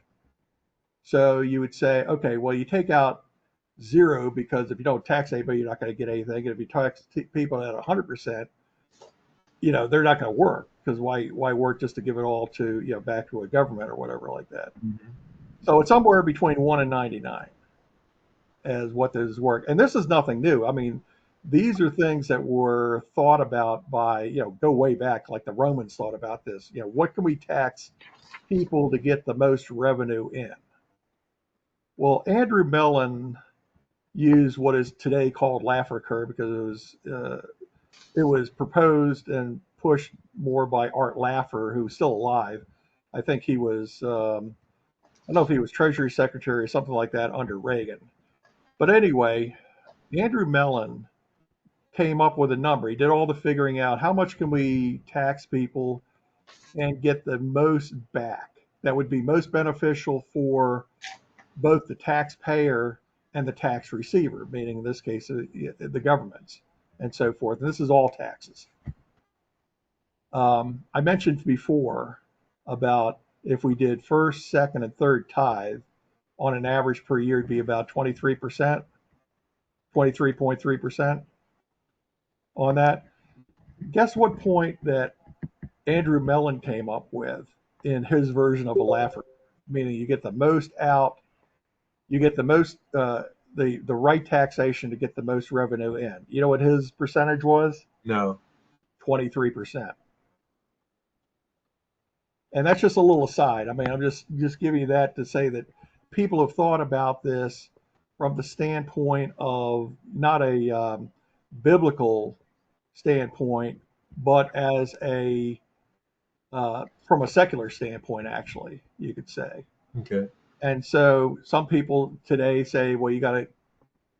So you would say, okay, well, you take out zero, because if you don't tax anybody, you're not going to get anything. And if you tax people at 100%, they're not going to work, because why work just to give it all to, back to a government or whatever like that. Mm-hmm. So it's somewhere between 1 and 99 as what this work. And this is nothing new. I mean, these are things that were thought about by, go way back, like the Romans thought about this. What can we tax people to get the most revenue in? Well, Andrew Mellon used what is today called Laffer curve, because it was proposed and pushed more by Art Laffer, who's still alive. I think he was, I don't know if he was Treasury Secretary or something like that under Reagan. But anyway, Andrew Mellon came up with a number. He did all the figuring out, how much can we tax people and get the most back that would be most beneficial for both the taxpayer and the tax receiver, meaning in this case, the governments and so forth. And this is all taxes. I mentioned before about if we did first, second, and third tithe, on an average per year, it'd be about 23%, 23.3% on that. Guess what point that Andrew Mellon came up with in his version of a Laffer, meaning you get the most out, you get the most, the right taxation to get the most revenue in. You know what his percentage was? No. 23%. And that's just a little aside. I mean, I'm just giving you that to say that people have thought about this from the standpoint of not a biblical standpoint, but as a from a secular standpoint, actually, you could say. Okay. And so some people today say, well, you got to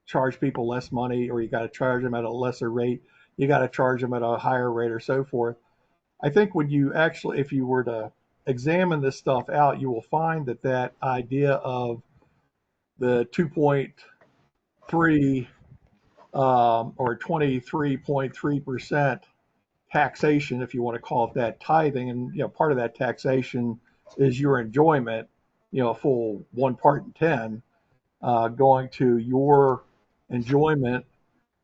charge people less money, or you got to charge them at a lesser rate, you got to charge them at a higher rate, or so forth. I think when you actually, if you were to examine this stuff out, you will find that that idea of the 2.3 or 23.3% taxation, if you want to call it that, tithing, and part of that taxation is your enjoyment, a full 1 part in 10 going to your enjoyment,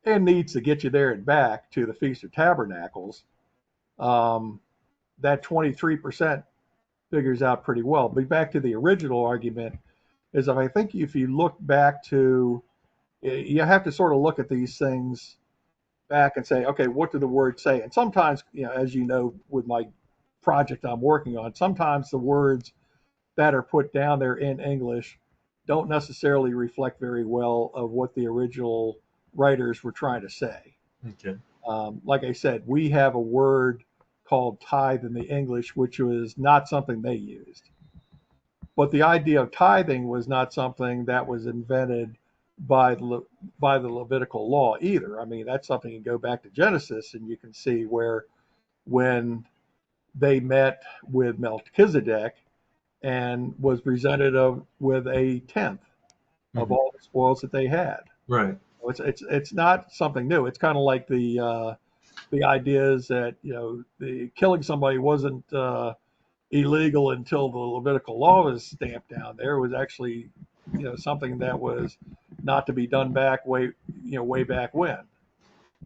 and needs to get you there and back to the Feast of Tabernacles. That 23% figures out pretty well. But back to the original argument, is I think if you look back to, you have to sort of look at these things back and say, okay, what do the words say? And sometimes, as you know, with my project I'm working on, sometimes the words that are put down there in English don't necessarily reflect very well of what the original writers were trying to say. Okay. Like I said, we have a word called tithe in the English, which was not something they used. But the idea of tithing was not something that was invented by the Levitical law either. I mean, that's something you go back to Genesis and you can see where when they met with Melchizedek and was presented with a tenth of all the spoils that they had. Right. It's not something new. It's kind of like the idea is that the killing somebody wasn't illegal until the Levitical law was stamped down there. It was actually something that was not to be done back way back when.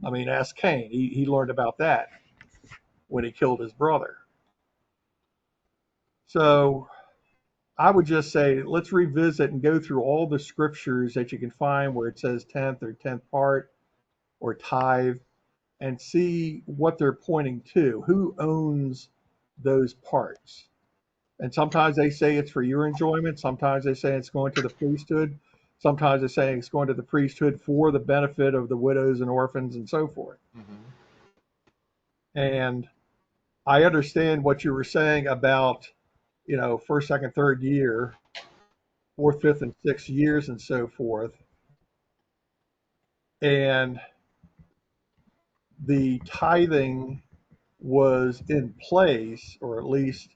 I mean, ask Cain. He learned about that when he killed his brother. So I would just say, let's revisit and go through all the scriptures that you can find where it says tenth or tenth part or tithe, and see what they're pointing to. Who owns those parts? And sometimes they say it's for your enjoyment. Sometimes they say it's going to the priesthood. Sometimes they say it's going to the priesthood for the benefit of the widows and orphans and so forth. And I understand what you were saying about, first, second, third year, fourth, fifth, and sixth years and so forth. And the tithing was in place, or at least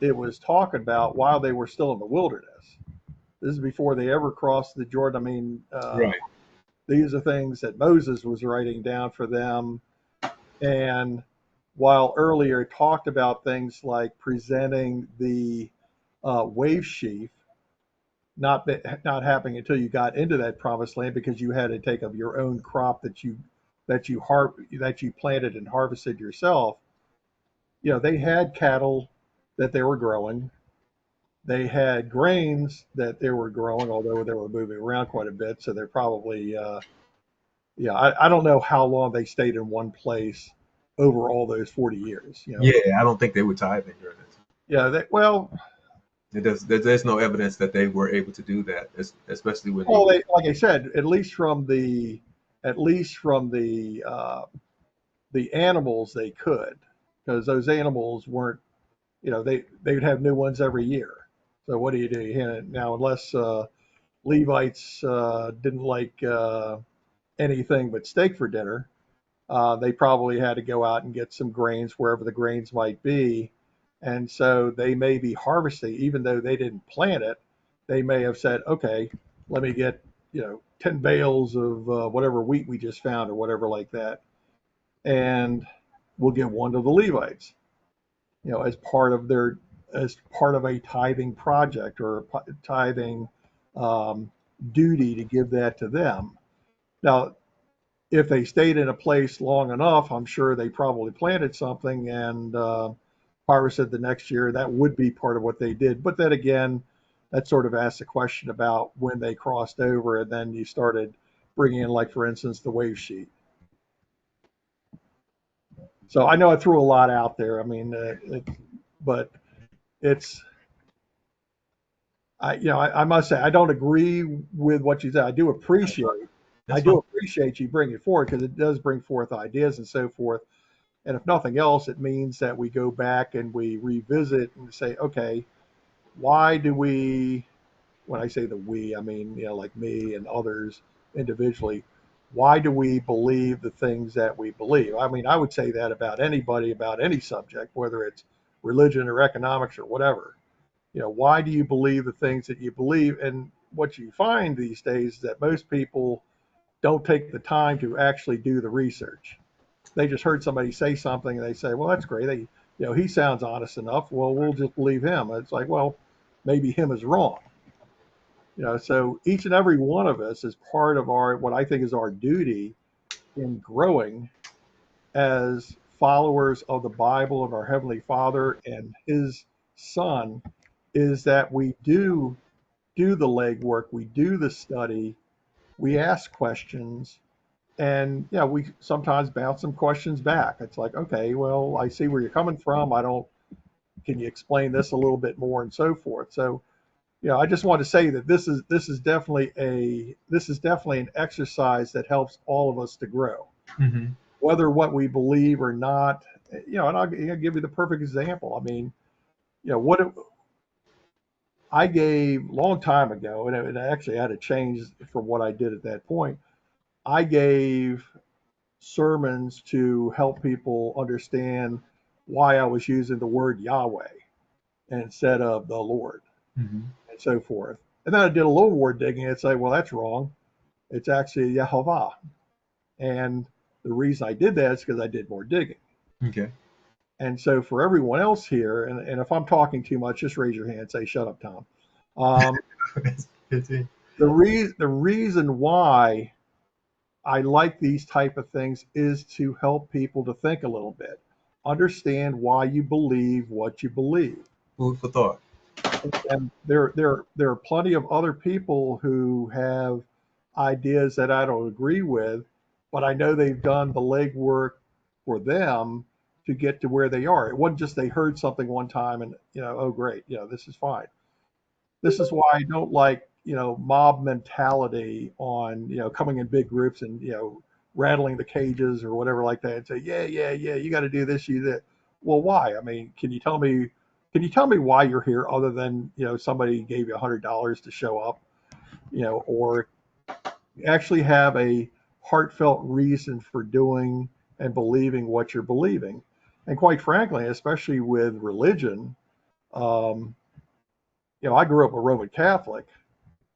it was talked about while they were still in the wilderness. This is before they ever crossed the Jordan. I mean, Right. these are things that Moses was writing down for them. And while earlier it talked about things like presenting the wave sheaf, not happening until you got into that promised land because you had to take of your own crop that you planted and harvested yourself. They had cattle that they were growing. They had grains that they were growing, although they were moving around quite a bit. So they're probably, yeah, I don't know how long they stayed in one place over all those 40 years. Yeah, I don't think they were tithing during this. Yeah, well, There's no evidence that they were able to do that, especially when well, they. like I said, at least from the animals they could, because those animals weren't, they'd have new ones every year. So what do you do? Now, unless Levites didn't like anything but steak for dinner, they probably had to go out and get some grains wherever the grains might be. And so they may be harvesting, even though they didn't plant it, they may have said, okay, let me get, 10 bales of whatever wheat we just found or whatever like that. And we'll give one to the Levites, as as part of a tithing project or a tithing um, duty to give that to them. Now, if they stayed in a place long enough, I'm sure they probably planted something and harvested the next year. That would be part of what they did. But then again, that sort of asks the question about when they crossed over and then you started bringing in, like, for instance, the wave sheet. So I know I threw a lot out there. I mean, but it's, I must say, I don't agree with what you said. I That's do fine. appreciate you bringing it forward because it does bring forth ideas and so forth. And if nothing else, it means that we go back and we revisit and say, okay, why do we, when I say the we, I mean, like me and others individually, why do we believe the things that we believe? I mean, I would say that about anybody, about any subject, whether it's religion or economics or whatever. Why do you believe the things that you believe? And what you find these days is that most people don't take the time to actually do the research. They just heard somebody say something and they say, well, that's great. He sounds honest enough. Well, we'll just believe him. It's like, well, maybe him is wrong. So each and every one of us is part of what I think is our duty in growing as followers of the Bible of our Heavenly Father and His Son, is that we do the legwork, we do the study, we ask questions, and we sometimes bounce some questions back. It's like, okay, well, I see where you're coming from. Can you explain this a little bit more and so forth. So, I just want to say that this is definitely an exercise that helps all of us to grow, Hmm. whether what we believe or not. And I'll give you the perfect example. I mean, what I gave a long time ago, and it actually had to change from what I did at that point. I gave sermons to help people understand why I was using the word Yahweh instead of the Lord Hmm. and so forth. And then I did a little more digging and say, well, that's wrong. It's actually Yehovah. And the reason I did that is because I did more digging. Okay. And so for everyone else here, and if I'm talking too much, just raise your hand and say, shut up, Tom. Um, the reason why I like these type of things is to help people to think a little bit, understand why you believe what you believe. Food for thought. And there are plenty of other people who have ideas that I don't agree with, but I know they've done the legwork for them to get to where they are. It wasn't just they heard something one time and, oh great, this is fine. This is why I don't like, mob mentality on, coming in big groups and, rattling the cages or whatever like that and say, yeah, yeah, yeah, you got to do this, you that. Well, why? I mean, can you tell me why you're here other than, somebody gave you $100 to show up, or actually have a heartfelt reason for doing and believing what you're believing. And quite frankly, especially with religion, um, I grew up a Roman Catholic.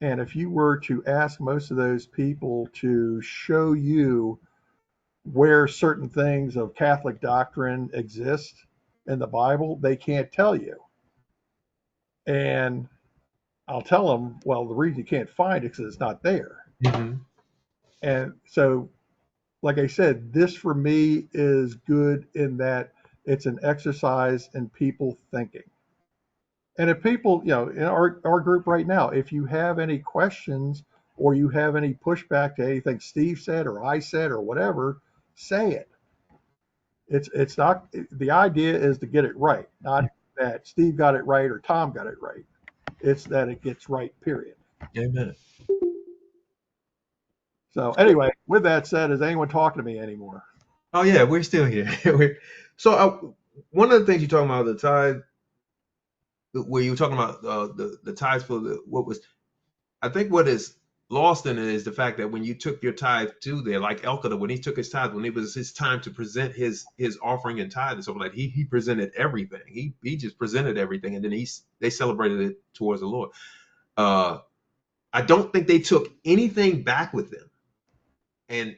And if you were to ask most of those people to show you where certain things of Catholic doctrine exist in the Bible, they can't tell you. And I'll tell them, well, the reason you can't find it is because it's not there. Mm-hmm. And so, like I said, this for me is good in that it's an exercise in people thinking. And if people, in our group right now, if you have any questions or you have any pushback to anything Steve said or I said or whatever, say it. It's not, the idea is to get it right, not that Steve got it right or Tom got it right. It's that it gets right, period. Amen. So anyway, with that said, is anyone talking to me anymore? Oh yeah, we're still here. So one of the things you're talking about the tithe, where you were talking about the tithes for what was, I think what is lost in it is the fact that when you took your tithe to there, like Elkanah, when he took his tithe, when it was his time to present his offering and tithe and stuff like that, he presented everything. He just presented everything, and then they celebrated it towards the Lord. I don't think they took anything back with them, and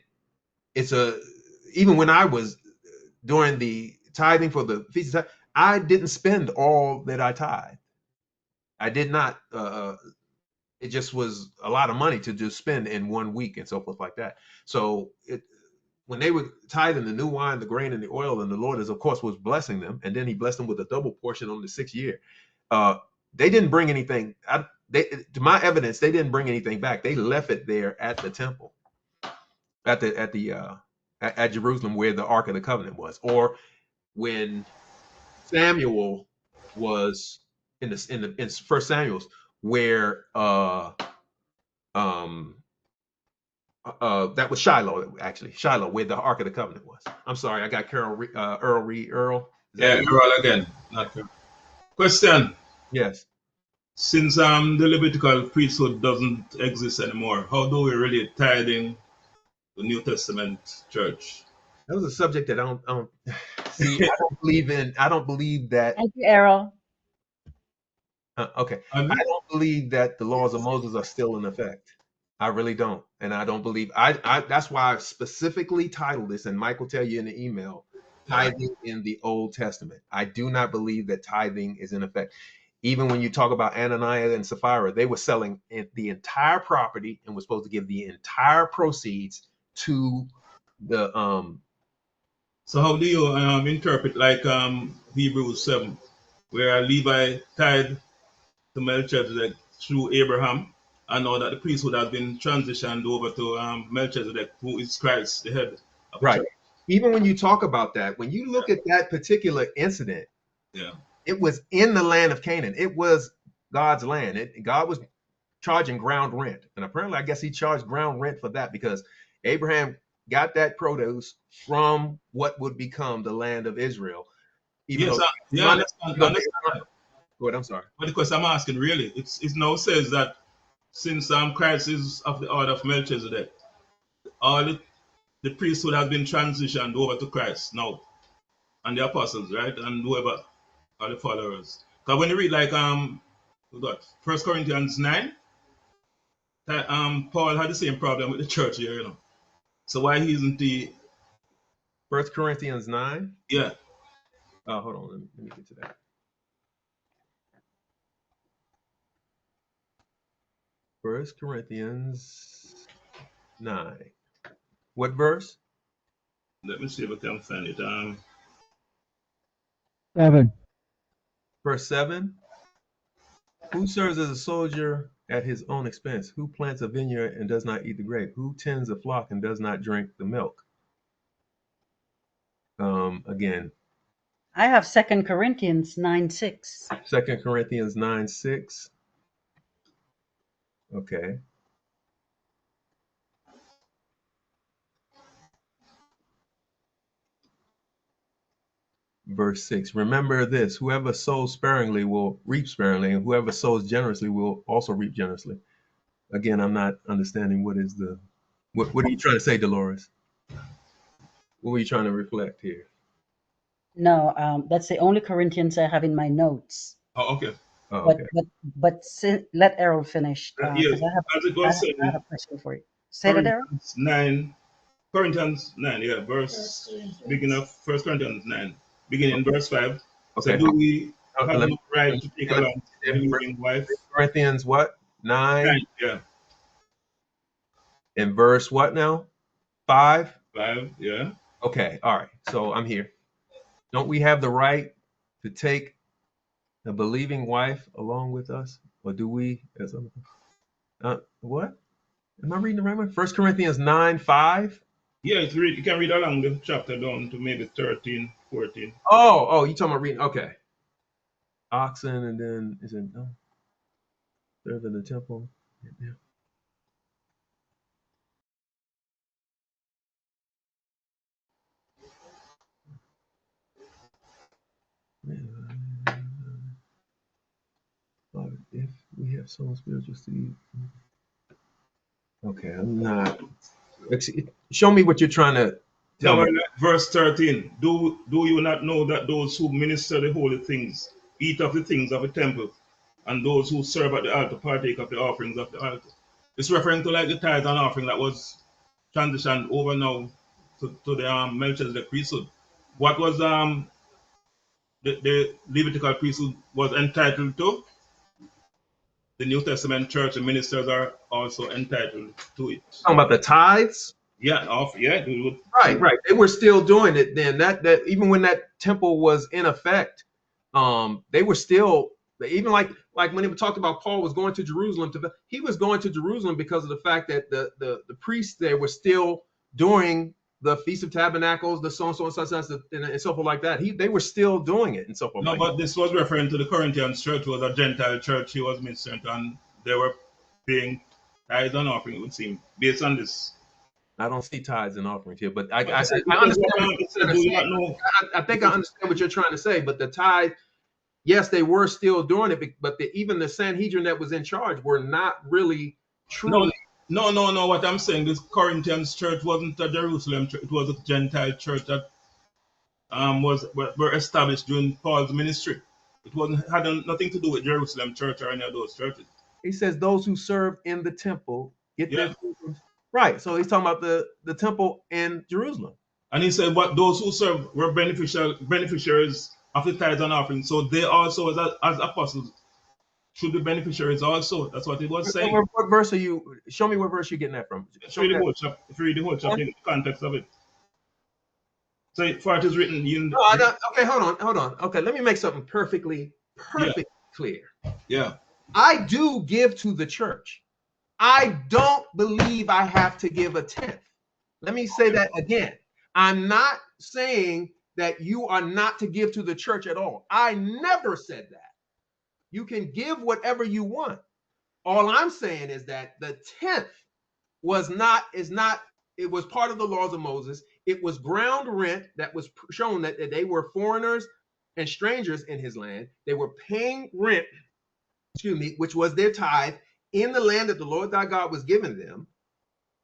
it's even when I was during the tithing for the feast of tithe, I didn't spend all that I tithed. I did not. It just was a lot of money to just spend in 1 week and so forth like that. So when they were tithing the new wine, the grain, and the oil, and the Lord, is of course, was blessing them, and then He blessed them with a double portion on the 6th year. They didn't bring anything. To my evidence, they didn't bring anything back. They left it there at the temple, at Jerusalem, where the Ark of the Covenant was, or when Samuel was in First Samuel's, where that was Shiloh, actually Shiloh, where the Ark of the Covenant was. I'm sorry, I got Earl Reed. Earl, is that Yeah, you? Earl again. Not Earl. Question. Yes. Since the Levitical priesthood doesn't exist anymore, how do we relate tithing to the New Testament church? That was a subject that I don't see. I don't believe in. I don't believe that. Thank you, Errol. Okay, Um, I don't believe that the laws of Moses are still in effect. I really don't, and I don't believe. That's why I specifically titled this, and Mike will tell you in the email, tithing in the Old Testament. I do not believe that tithing is in effect. Even when you talk about Ananias and Sapphira, they were selling the entire property and were supposed to give the entire proceeds to the So how do you interpret like Hebrews 7, where Levi tithed to Melchizedek through Abraham, and now that the priesthood has been transitioned over to Melchizedek, who is Christ, the head of the right. church? Even when you talk about that, when you look at that particular incident, Yeah. it was in the land of Canaan. It was God's land. God was charging ground rent, and apparently, I guess He charged ground rent for that because Abraham got that produce from what would become the land of Israel. Even Yes, though, yeah, I understand. go ahead, I'm sorry. But the question I'm asking really, it now says that since Christ is of the order of Melchizedek, all the priesthood has been transitioned over to Christ now, and the apostles, right, and whoever are the followers. Because when you read like we got 1 Corinthians 9, that Paul had the same problem with the church here, you know. So why he isn't the 1 Corinthians 9. yeah? Hold on, let me get to that. 1 Corinthians 9. What verse? Let me see if I can find it. 7. Verse 7. Who serves as a soldier at his own expense? Who plants a vineyard and does not eat the grape? Who tends a flock and does not drink the milk? Again, I have 2 Corinthians 9:6. 2 Corinthians 9:6. Okay. Verse 6. Remember this: whoever sows sparingly will reap sparingly, and whoever sows generously will also reap generously. Again, I'm not understanding what are you trying to say, Dolores? What were you trying to reflect here? No, that's the only Corinthians I have in my notes. oh, okay. Oh, But okay. let Errol finish Yes, because as it I was have, I have saying, a question for you. Say that, Errol. Corinthians 9, yeah, verse beginning of 1 Corinthians 9, beginning verse 5. So Okay. do we have let no right to take me, along a believing wife. Corinthians what? 9 Right, yeah. and verse what now? 5? 5, yeah. Okay, all right. So I'm here. Don't we have the right to take a believing wife along with us? Or do we as what? Am I reading the right one? 1 Corinthians 9:5? Yeah, you can read along the chapter down to maybe 13, 14. Oh, you talking about reading? Okay. Oxen, and then is it no? Serve in the temple. Yeah. If we have sown spiritual seed. Okay, I'm not. Show me what you're trying to tell Now, me. verse 13. Do you not know that those who minister the holy things eat of the things of the temple, and those who serve at the altar partake of the offerings of the altar? It's referring to like the tithe and offering that was transitioned over now to the Melchizedek priesthood. What was the Levitical priesthood was entitled to? The New Testament church and ministers are also entitled to it. Talking about the tithes. Yeah, we would Right, say. right. They were still doing it then. That even when that temple was in effect, they were still even like when he talked about Paul was going to Jerusalem he was going to Jerusalem because of the fact that the priests there were still doing the Feast of Tabernacles, the so and so and such and so forth like that. They were still doing it and so forth No, like that. but this was referring to the Corinthians church, was a Gentile church he was ministering to, and they were paying tithes and offering, it would seem, based on this. I don't see tithes and offerings here, but But it says, I understand what it you're says, trying to do you say. not know? I think I understand what you're trying to say, but the tithe, yes, they were still doing it, but even the Sanhedrin that was in charge were not really No, truly. no. What I'm saying, this Corinthians church wasn't a Jerusalem church, it was a Gentile church that were established during Paul's ministry. It wasn't had nothing to do with Jerusalem church or any of those churches. He says those who serve in the temple get their Yeah. food right. So he's talking about the temple in Jerusalem. And he said, "But those who serve were beneficiaries of the tithes and offerings. So they also, as apostles, should be beneficiaries also." That's what he was saying. What verse are you? Show me what verse you're getting that from. If Show you me read the that. whole chapter, if you read the whole chapter, in the context of it. So, for it is written in. No, okay, hold on. Okay, let me make something perfectly Yeah, clear. yeah. I do give to the church. I don't believe I have to give a tenth. Let me say that again. I'm not saying that you are not to give to the church at all. I never said that. You can give whatever you want. All I'm saying is that the tenth is not, it was part of the laws of Moses. It was ground rent that was shown that they were foreigners and strangers in his land. They were paying rent, which was their tithe in the land that the Lord thy God was giving them.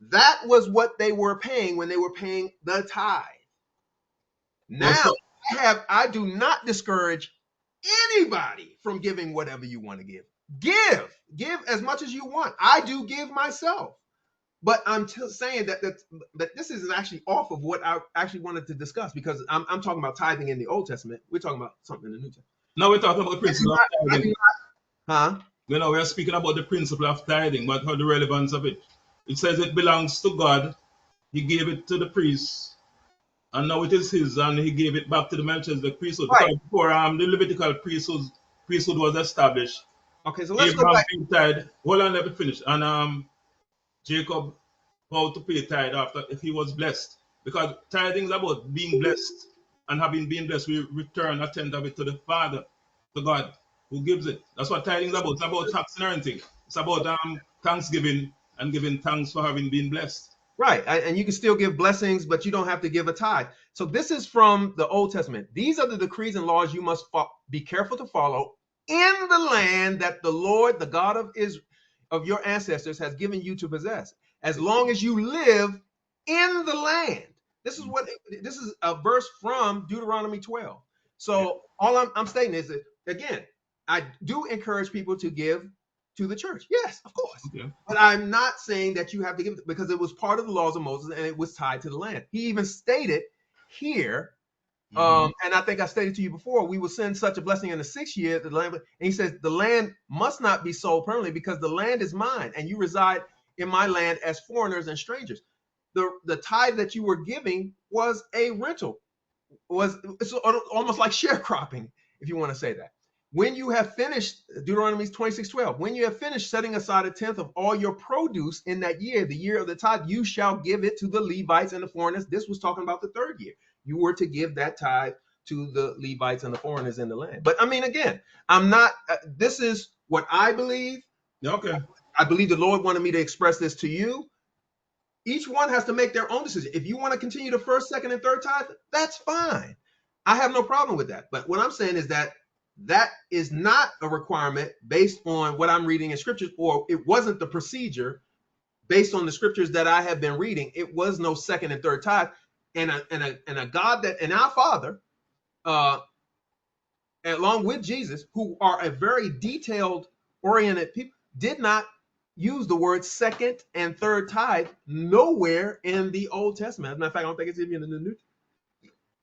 That was what they were paying when they were paying the tithe. Well, Now, I do not discourage anybody from giving whatever you want to give. Give as much as you want. I do give myself. But I'm saying that this is actually off of what I actually wanted to discuss, because I'm talking about tithing in the Old Testament. We're talking about something in the New Testament. now we're talking about the principle of tithing. Huh? We're speaking about the principle of tithing, but how the relevance of it. It says it belongs to God. He gave it to the priests, and now it is his, and he gave it back to the Melchizedek priesthood. Right. Because before the Levitical priesthood was established, Okay, so let's go Abraham back. paid tithe. Hold on, let me finish. And Jacob vowed to pay tithe after if he was blessed. Because tithing is about being blessed. And having been blessed, we return a tenth of it to the Father, to God, who gives it. That's what tithing is about. It's about tax and everything. It's about thanksgiving and giving thanks for having been blessed. Right. And you can still give blessings, but you don't have to give a tithe. So this is from the Old Testament. These are the decrees and laws you must be careful to follow in the land that the Lord, the God of Israel, of your ancestors, has given you to possess, as long as you live in the land. This is a verse from Deuteronomy 12. So all I'm stating is that, again, I do encourage people to give to the church. Yes, of course. Okay. But I'm not saying that you have to give it, because it was part of the laws of Moses and it was tied to the land. He even stated here And I think I stated to you before, we will send such a blessing in the 6th year. The land, and he says, the land must not be sold permanently because the land is mine, and you reside in my land as foreigners and strangers. The tithe that you were giving was a rental, it's almost like sharecropping, if you want to say that. When you have finished, Deuteronomy 26:12, when you have finished setting aside a tenth of all your produce in that year, the year of the tithe, you shall give it to the Levites and the foreigners. This was talking about the 3rd year. You were to give that tithe to the Levites and the foreigners in the land. But I mean, again, I'm not, this is what I believe. Okay. I believe the Lord wanted me to express this to you. Each one has to make their own decision. If you want to continue the 1st, 2nd, and 3rd tithe, that's fine. I have no problem with that. But what I'm saying is that that is not a requirement based on what I'm reading in scriptures, or it wasn't the procedure based on the scriptures that I have been reading. It was no 2nd and 3rd tithe. And a God that, and our Father, along with Jesus, who are a very detailed oriented people, did not use the word 2nd and 3rd tithe nowhere in the Old Testament. As a matter of fact, I don't think it's even in the New.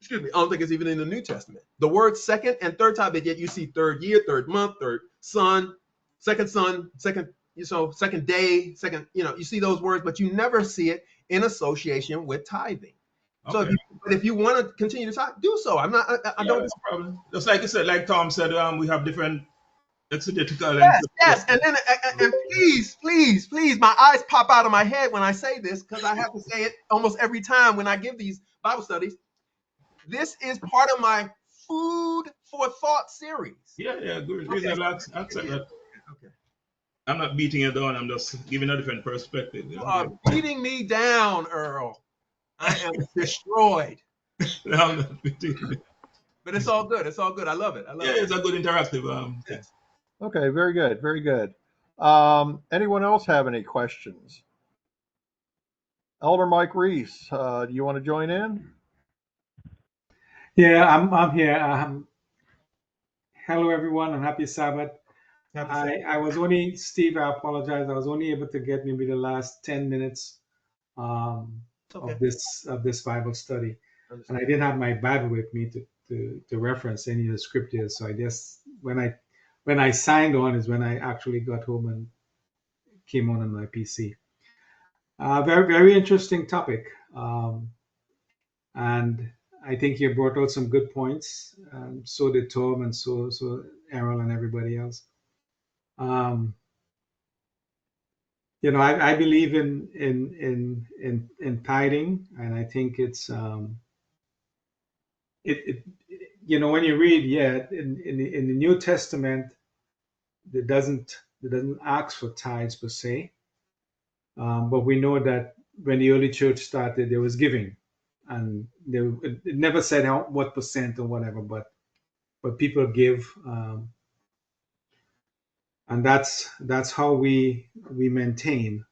Excuse me. I don't think it's even in the New Testament. The word 2nd and 3rd tithe, but yet you see 3rd year, 3rd month, 3rd son, 2nd, 2nd day, second. You see those words, but you never see it in association with tithing. So Okay. if you want to continue to tithe, do so. I'm not. I don't. No problem. Just like you said, like Tom said, we have different exegetical and Yes, and then and please, my eyes pop out of my head when I say this because I have to say it almost every time when I give these Bible studies. This is part of my food for thought series. yeah, good. Okay. Reasonable. Accept that. Okay. I'm not beating you down. I'm just giving a different perspective. You are beating me down, Earl. I am destroyed. I'm not beating you. But it's all good. It's all good. I love it. Yeah, it's a good interactive thing. Yes. Okay, very good, very good. Anyone else have any questions? Elder Mike Reese, do you want to join in? Yeah, I'm here. Hello, everyone, and happy Sabbath. Happy Sabbath. I was only, Steve, I apologize. I was only able to get maybe the last 10 minutes Okay. of this Bible study. And Understand. I didn't have my Bible with me to reference any of the scriptures. So I guess when I signed on is when I actually got home and came on my PC. Very, very interesting topic. And I think you brought out some good points. So did Tom, and so Errol and everybody else. I believe in tithing, and I think it's when you read, in the New Testament, it doesn't ask for tithes per se, but we know that when the early church started, there was giving, and it never said what percent or whatever, but people give, and that's how we maintain,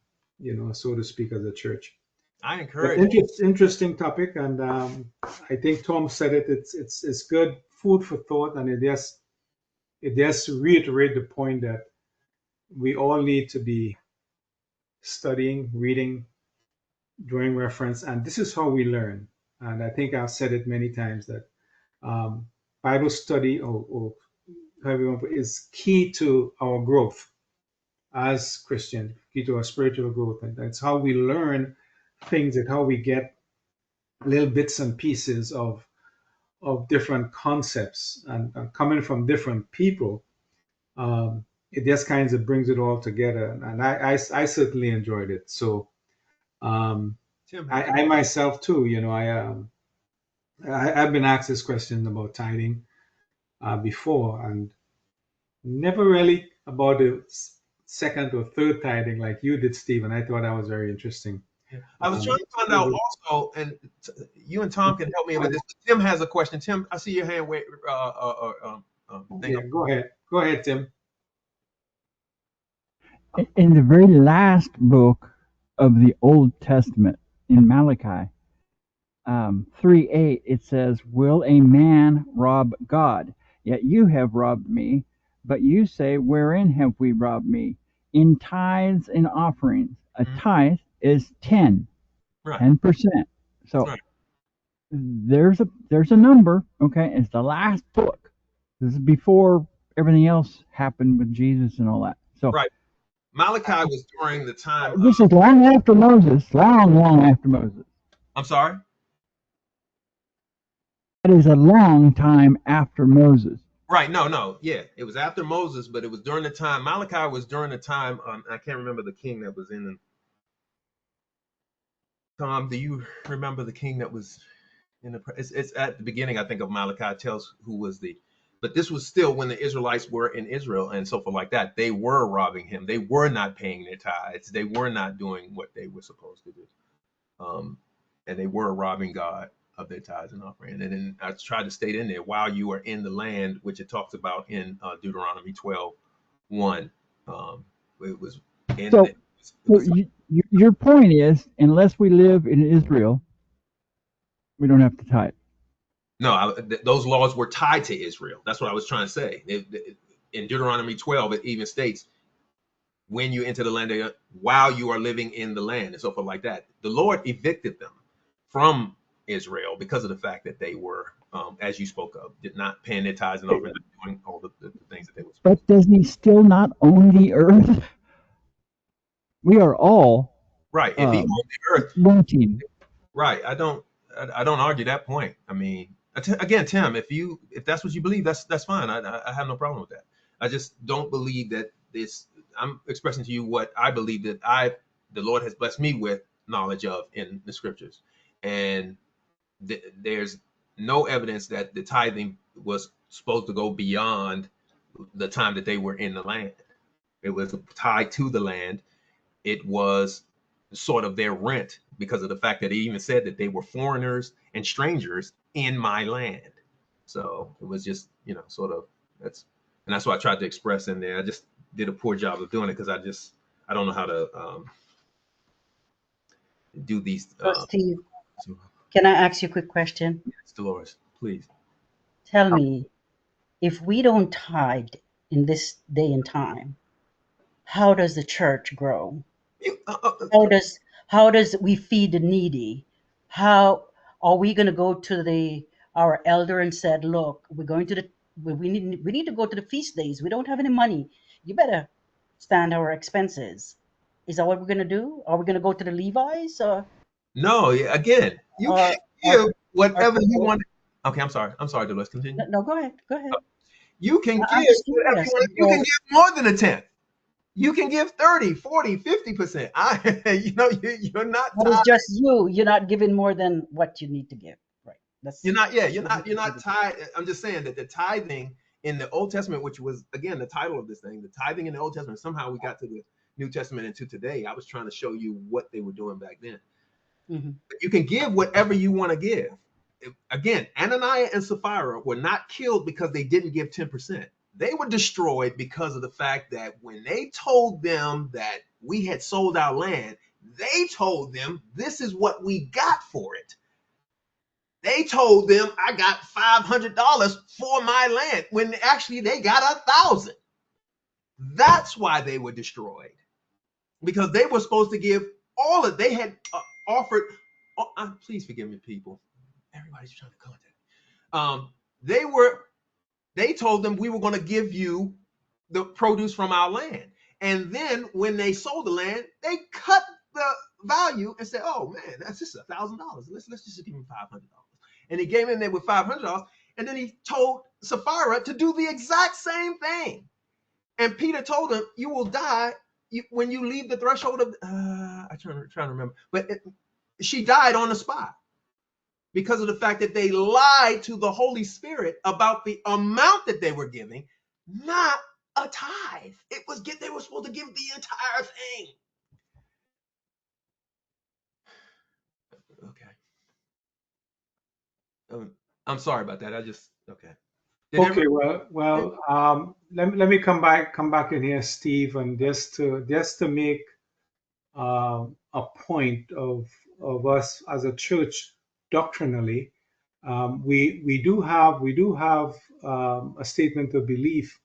so to speak, as a church. I But encourage. interesting topic, and I think Tom said it. It's good food for thought, and it just reiterate the point that we all need to be studying, reading, drawing reference, and this is how we learn. And I think I've said it many times that Bible study or however you want to put it, is key to our growth as Christian, key to our spiritual growth, and that's how we learn things, and how we get little bits and pieces of different concepts, and coming from different people. It just kind of brings it all together, and I certainly enjoyed it. So Tim, I myself too, I've been asked this question about tithing before, and never really about the 2nd or 3rd tithing like you did, Stephen. I thought that was very interesting. I was trying to find out also, and you and Tom can help me with this. Tim has a question. Tim, I see your hand. Wait, thing. Yeah, go ahead, Tim. In the very last book of the Old Testament, in Malachi 3:8, it says, "Will a man rob God? Yet you have robbed me." But you say, "Wherein have we robbed me?" In tithes and offerings. A tithe is 10%. Right. 10%. So Right. there's a number. Okay, it's the last book. This is before everything else happened with Jesus and all that. So Right. Malachi was during the time of. this is long after Moses. Long after Moses. I'm sorry. That is a long time after Moses. Right. No. Yeah, it was after Moses, but it was during the time. Malachi was during the time. I can't remember the king that was in. Tom, do you remember the king that was in the? It's at the beginning, I think, of Malachi. It tells who was the. But this was still when the Israelites were in Israel and so forth like that. They were robbing him. They were not paying their tithes. They were not doing what they were supposed to do. And they were robbing God of their tithes and offering. And then I tried to state in there, while you are in the land, which it talks about in Deuteronomy 12:1. It was in. So, It was, your point is, unless we live in Israel, we don't have to tithe. no, those laws were tied to Israel. That's what I was trying to say. In Deuteronomy 12, it even states when you enter the land while you are living in the land and so forth like that. The Lord evicted them from Israel because of the fact that they were, as you spoke of, did not paying their tithes and offering, doing all the things that they were supposed But does he still not own the earth? We are all to. Right. If he owned the earth, wanting. right. I don't argue that point. I mean, again, Tim, if that's what you believe, that's fine. I have no problem with that. I just don't believe that this. I'm expressing to you what I believe that the Lord has blessed me with knowledge of in the scriptures, and there's no evidence that the tithing was supposed to go beyond the time that they were in the land. It was tied to the land. It was sort of their rent because of the fact that he even said that they were foreigners and strangers in my land. So it was just, sort of and that's what I tried to express in there. I just did a poor job of doing it because I don't know how to do these. So, Steve, can I ask you a quick question? Dolores, please. Tell me, if we don't tithe in this day and time, how does the church grow? You, How does we feed the needy? How are we going to go to our elder and said, look, we're going to we need to go to the feast days. We don't have any money. You better stand our expenses. Is that what we're going to do? Are we going to go to the Levites No, again, you or, can't give or whatever you want. Okay, I'm sorry. I'm sorry, Dolores. Continue. no, go ahead. Go ahead. You can I'm give just whatever you curious want. You can because give more than a tenth. You can give 30, 40, 50%. You're not but tied. it's just you. You're not giving more than what you need to give. Right. You're not, yeah, you're not tied. I'm just saying that the tithing in the Old Testament, which was again the title of this thing, the tithing in the Old Testament, somehow we got to the New Testament and to today. I was trying to show you what they were doing back then. Mhm. You can give whatever you want to give. Again, Ananias and Sapphira were not killed because they didn't give 10%. They were destroyed because of the fact that when they told them that we had sold our land, they told them this is what we got for it. They told them I got $500 for my land when actually they got 1,000. That's why they were destroyed, because they were supposed to give all of they had offered. Please forgive me, people. Everybody's trying to contact. They were. They told them we were going to give you the produce from our land, and then when they sold the land, they cut the value and said, "Oh man, that's just $1,000. Let's just give him $500." And he gave in there with $500, and then he told Sapphira to do the exact same thing. And Peter told him, "You will die when you leave the threshold of." I'm trying to remember, but she died on the spot because of the fact that they lied to the Holy Spirit about the amount that they were giving, not a tithe. They were supposed to give the entire thing. Okay. I'm sorry about that. Okay. Okay, let me come back in here, Steve, and just to make a point of us as a church doctrinally. We do have a statement of belief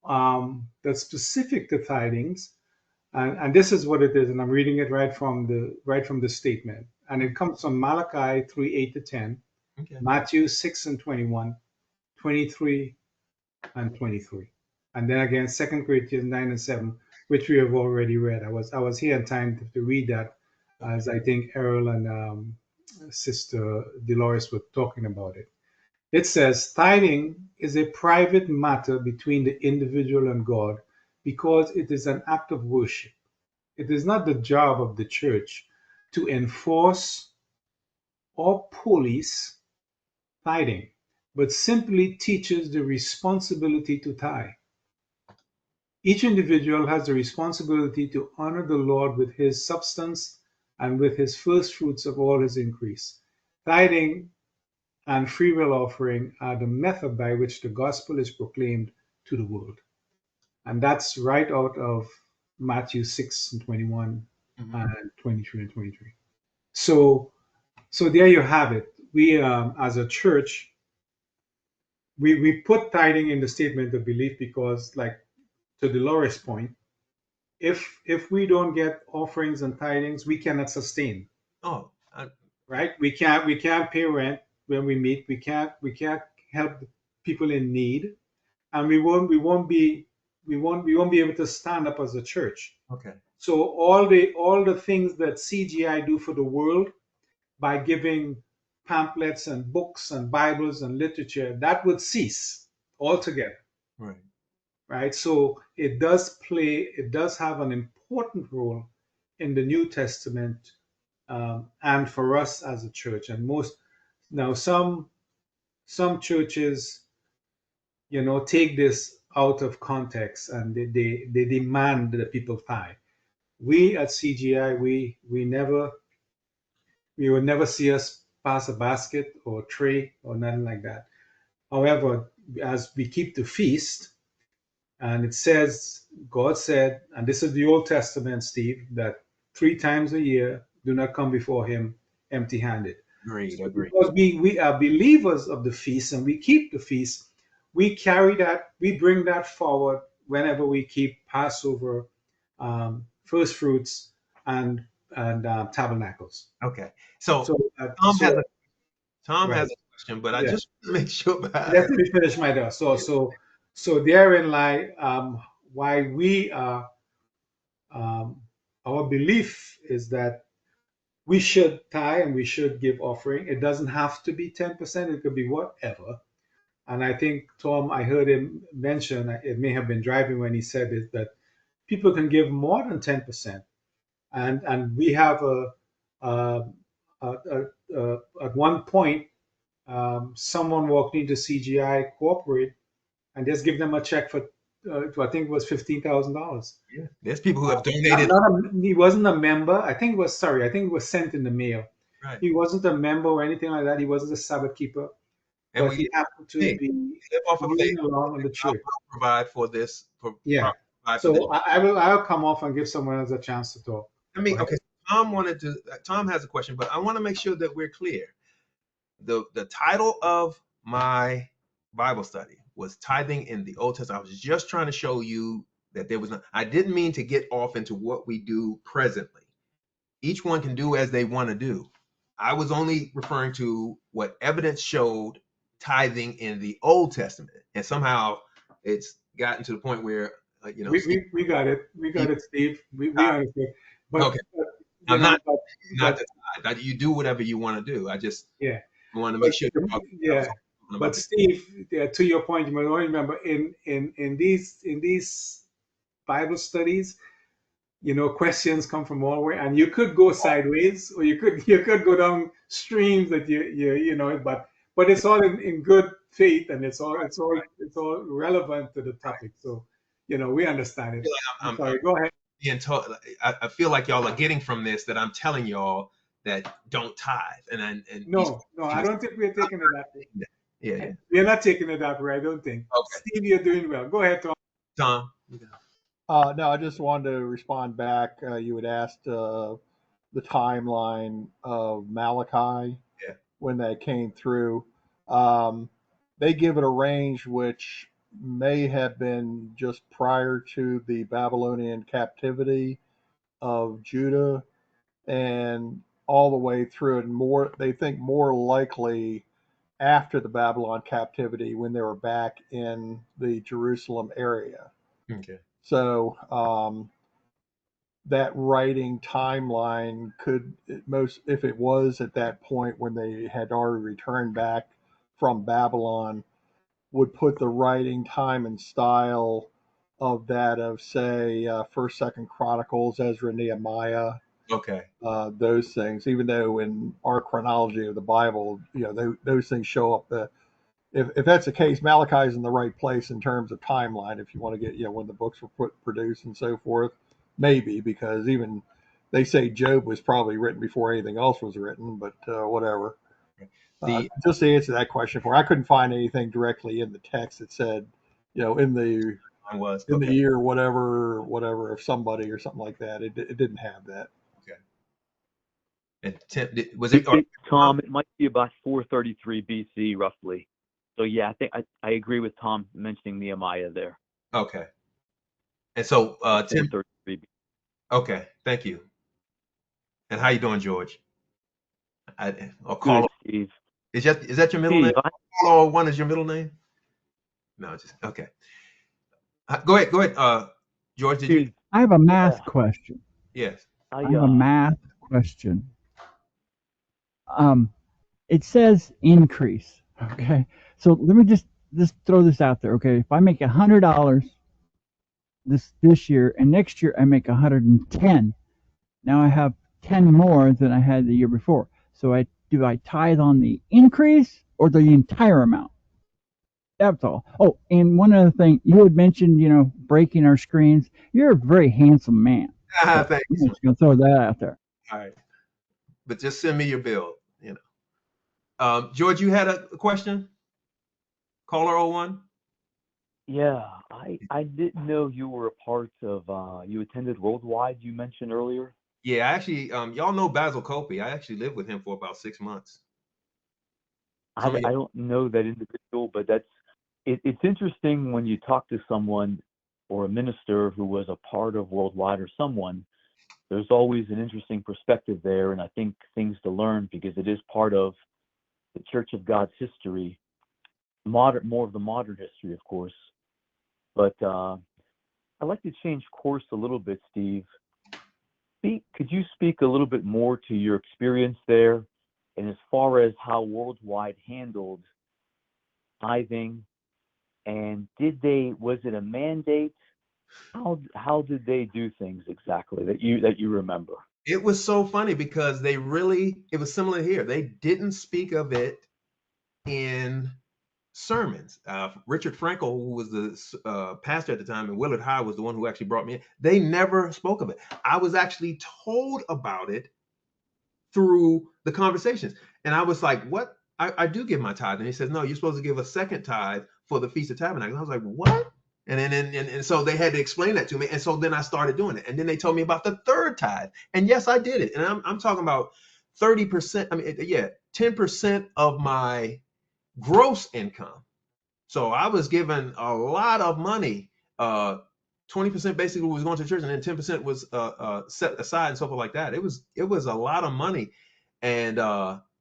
that's specific to tithings, and this is what it is, and I'm reading it right from the statement. and it comes from Malachi 3:8-10, Okay. Matthew 6:21, 23 and 23, and then again 2 Corinthians 9:7, which we have already read. I was here in time to read that, as I think Errol and Sister Dolores were talking about it. It says, tithing is a private matter between the individual and God because it is an act of worship. It is not the job of the church to enforce or police tithing, but simply teaches the responsibility to tithe. Each individual has the responsibility to honor the Lord with his substance and with his first fruits of all his increase. Tithing and free will offering are the method by which the gospel is proclaimed to the world. And that's right out of Matthew 6:21 Mhm. and 23 and 23. So there you have it. We, as a church, we put tithing in the statement of belief because, like to Dolores' point, if we don't get offerings and tithings, we cannot sustain. Oh, Right? We can't pay rent when we meet. We can't help the people in need, and we won't be able to stand up as a church. okay. So all the things that CGI do for the world by giving pamphlets and books and Bibles and literature, that would cease altogether. Right. Right? So it does have an important role in the New Testament, and for us as a church. And some churches, take this out of context, and they demand that people tithe. We at CGI, we would never see us pass a basket or tray or nothing like that. However, as we keep the feast, and it says, God said, and this is the Old Testament, Steve, that 3 times a year do not come before him empty handed. Agreed. So Agreed. because we are believers of the feast and we keep the feast, we bring that forward whenever we keep Passover, first fruits, and tabernacles. Okay. So So, Tom has a Tom right, has a question, but I yeah. just want to make sure. Let me finish my thought. So therein lie, why we are. Our belief is that we should tithe and we should give offering. It doesn't have to be 10%. It could be whatever. And I think Tom, I heard him mention, it may have been driving when he said it, that people can give more than 10%. And we have a, at one point, someone walked into CGI corporate and just give them a check for, I think it was $15,000. Yeah. There's people who have Not, donated. he wasn't a member. I think it was sent in the mail. Right. He wasn't a member or anything like that. He wasn't a Sabbath keeper, And but we he happened to hey, be live off of faith. following along in the I'll church. provide for this. Yeah. Provide for this. So I'll come off and give someone else a chance to talk. I mean, Go ahead. okay. Tom has a question, but I want to make sure that we're clear. The title of my Bible study was Tithing in the Old Testament. I was just trying to show you that there was no, I didn't mean to get off into what we do presently. Each one can do as they want to do. I was only referring to what evidence showed tithing in the Old Testament. And somehow it's gotten to the point where, Steve, We got it. We got it, Steve. We uh, understand. But, okay, but I'm not but the tithe. You do whatever you want to do. I just yeah. want to But make sure you're talking yeah. about But this. Steve, yeah, to your point, you might only remember in these Bible studies, questions come from all way, and you could go sideways, or you could go down streams that but it's all in good faith, and it's all relevant to the topic. So, we understand I it. feel like I'm I'm sorry. Go ahead. being told. I feel like y'all are getting from this that I'm telling y'all that don't tithe, and these No, I don't think we're taking it that way. yeah. We're not taking it that way. I don't think. Okay, Steve, you're doing well. Go ahead, Tom. Tom. No, I just wanted to respond back. You had asked the timeline of Malachi Yeah. when that came through. Um, they give it a range which may have been just prior to the Babylonian captivity of Judah, and all the way through, and more they think more likely after the Babylon captivity when they were back in the Jerusalem area. Okay. So that writing timeline could most, if it was at that point when they had already returned back from Babylon, would put the writing time and style of that of say First, Second Chronicles, Ezra, Nehemiah, Okay. those things. Even though in our chronology of the Bible, those things show up. If that's the case, Malachi's in the right place in terms of timeline. If you want to get when the books were produced and so forth, maybe because even they say Job was probably written before anything else was written, but whatever. Just to answer that question I couldn't find anything directly in the text that said, in the year whatever of somebody or something like that. It didn't have that. Okay. And Tim, was it? Tom, it might be about 433 BC, roughly. So yeah, I think I agree with Tom mentioning Nehemiah there. Okay. And so Tim. 433 BC. Okay, thank you. And how you doing, George? Or Good, Carl? Steve. Is that your middle name? Carl one is your middle name? No, just okay. Go ahead, George. Did you? I have a math question. Yes. I have a math question. It says increase. Okay, so let me just throw this out there. Okay, if I make $100 this year, and next year I make 110, now I have 10 more than I had the year before. So do I tithe on the increase or the entire amount? That's all. Oh, and one other thing, you had mentioned, breaking our screens. You're a very handsome man. So Thank you. I'm just gonna throw that out there. All right, but just send me your bill. George, you had a question? Caller 01? Yeah, I didn't know you were a part of, you attended Worldwide, you mentioned earlier. Yeah, actually, y'all know Basil Copey. I actually lived with him for about 6 months. I don't know that individual, but it's interesting when you talk to someone or a minister who was a part of Worldwide or someone. There's always an interesting perspective there, and I think things to learn because it is part of the Church of God's history, more of the modern history, of course. But I'd like to change course a little bit, Steve. Could you speak a little bit more to your experience there, and as far as how Worldwide handled tithing, and was it a mandate? How did they do things exactly that you remember? It was so funny because it was similar here. They didn't speak of it in sermons. Richard Frankel, who was the pastor at the time, and Willard High was the one who actually brought me in. They never spoke of it. I was actually told about it through the conversations. And I was like, what? I do give my tithe. And he says, no, you're supposed to give a second tithe for the Feast of Tabernacles. I was like, what? And so they had to explain that to me. And so then I started doing it. And then they told me about the third tithe. And yes, I did it. And I'm talking about 30%. 10% of my gross income. So I was given a lot of money. 20% basically was going to church, and then 10% was set aside and stuff like that. It was a lot of money, and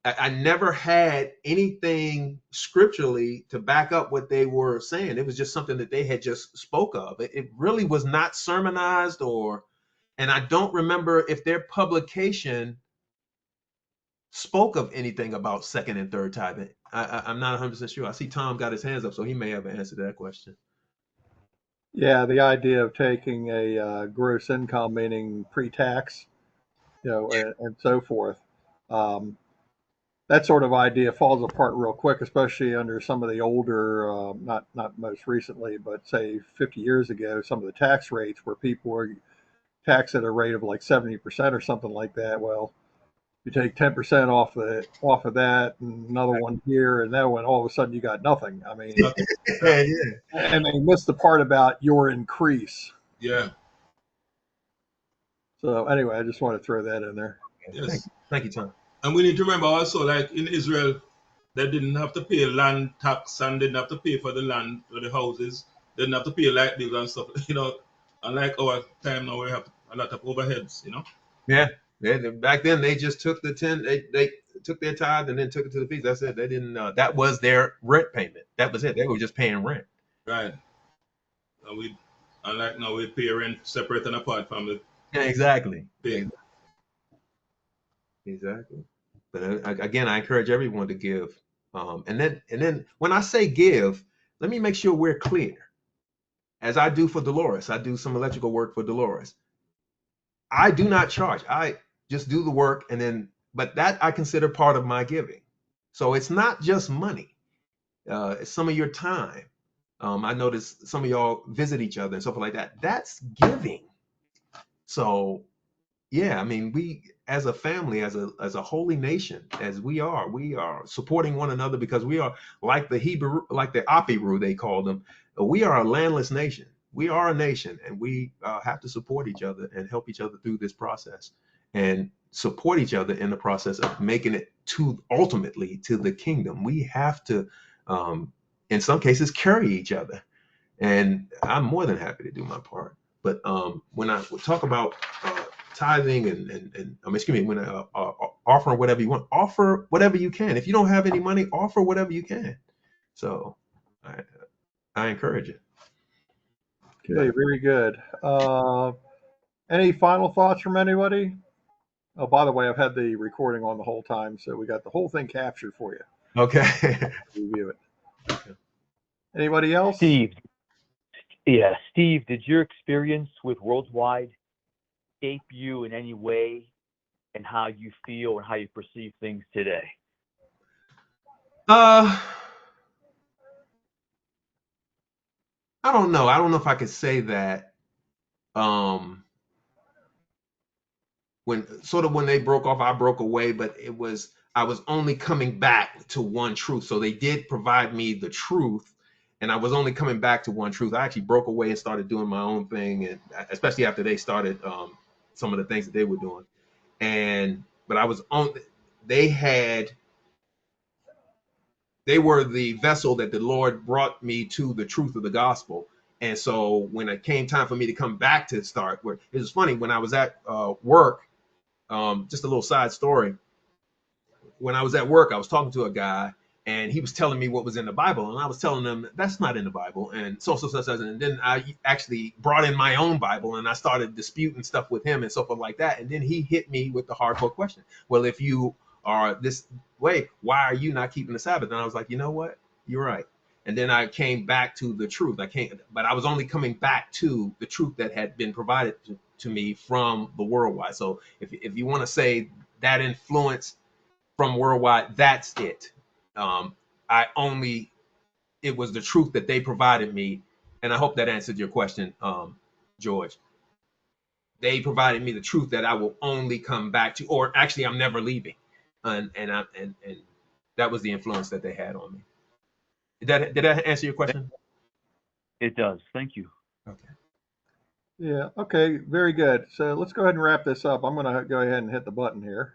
I never had anything scripturally to back up what they were saying. It was just something that they had just spoke of. It really was not sermonized, and I don't remember if their publication spoke of anything about second and third tithing. I'm not 100% sure. I see Tom got his hands up, so he may have an answer to that question. Yeah, the idea of taking a gross income, meaning pre-tax, and so forth. That sort of idea falls apart real quick, especially under some of the older, not most recently, but say 50 years ago, some of the tax rates where people were taxed at a rate of like 70% or something like that. Well, you take 10% off of that, and another one here, and then when all of a sudden you got nothing. I mean, Yeah. and they missed the part about your increase. Yeah. So anyway, I just want to throw that in there. Yes. Thank you, Tom. And we need to remember also, like in Israel, they didn't have to pay land tax and didn't have to pay for the land or the houses. They didn't have to pay light bills and stuff. Unlike our time now, we have a lot of overheads. Yeah. Back then, they just took the 10. They took their tithe and then took it to the feast. That's it. They didn't. That was their rent payment. That was it. They were just paying rent. Right. And we, unlike now, we pay rent separate and apart from the Yeah, exactly. pay. Exactly. But again, I encourage everyone to give. And then when I say give, let me make sure we're clear. As I do for Dolores, I do some electrical work for Dolores. I do not charge. I just do the work, and then, but that I consider part of my giving. So it's not just money. It's some of your time. I notice some of y'all visit each other and stuff like that. That's giving. So yeah, I mean, we as a family, as a holy nation, as we are supporting one another because we are like the Hebrew, like the Apiru, they call them. We are a landless nation. We are a nation, and we have to support each other and help each other through this process, and support each other in the process of making it to ultimately to the kingdom. We have to, in some cases, carry each other, and I'm more than happy to do my part. But when I talk about tithing and excuse me, when offering whatever you want, offer whatever you can. If you don't have any money, offer whatever you can. So I encourage it. Okay, very good. Any final thoughts from anybody? Oh, by the way, I've had the recording on the whole time, so we got the whole thing captured for you. Okay. Review it. Anybody else? Steve, did your experience with Worldwide shape you in any way and how you feel and how you perceive things today? I don't know. I don't know if I could say that. When they broke off, I broke away, but I was only coming back to one truth. So they did provide me the truth, and I was only coming back to one truth. I actually broke away and started doing my own thing, and especially after they started some of the things that they were doing. But I was on. They had. They were the vessel that the Lord brought me to the truth of the gospel. And so when it came time for me to come back to start, it was funny when I was at work. Just a little side story. When I was at work, I was talking to a guy, and he was telling me what was in the Bible, and I was telling him that's not in the Bible, and so. And then I actually brought in my own Bible, and I started disputing stuff with him and so forth like that. And then he hit me with the hardcore question: well, if you are this way, why are you not keeping the Sabbath? And I was like, you know what? You're right. And then I came back to the truth. But I was only coming back to the truth that had been provided to me from the worldwide. So if you want to say that influence from worldwide, that's it. I only It was the truth that they provided me, and I hope that answered your question, George. They provided me the truth that I will only come back to, or actually, I'm never leaving, and that was the influence that they had on me. Did that answer your question? It does. Thank you. Okay. Yeah. Okay. Very good. So let's go ahead and wrap this up. I'm going to go ahead and hit the button here.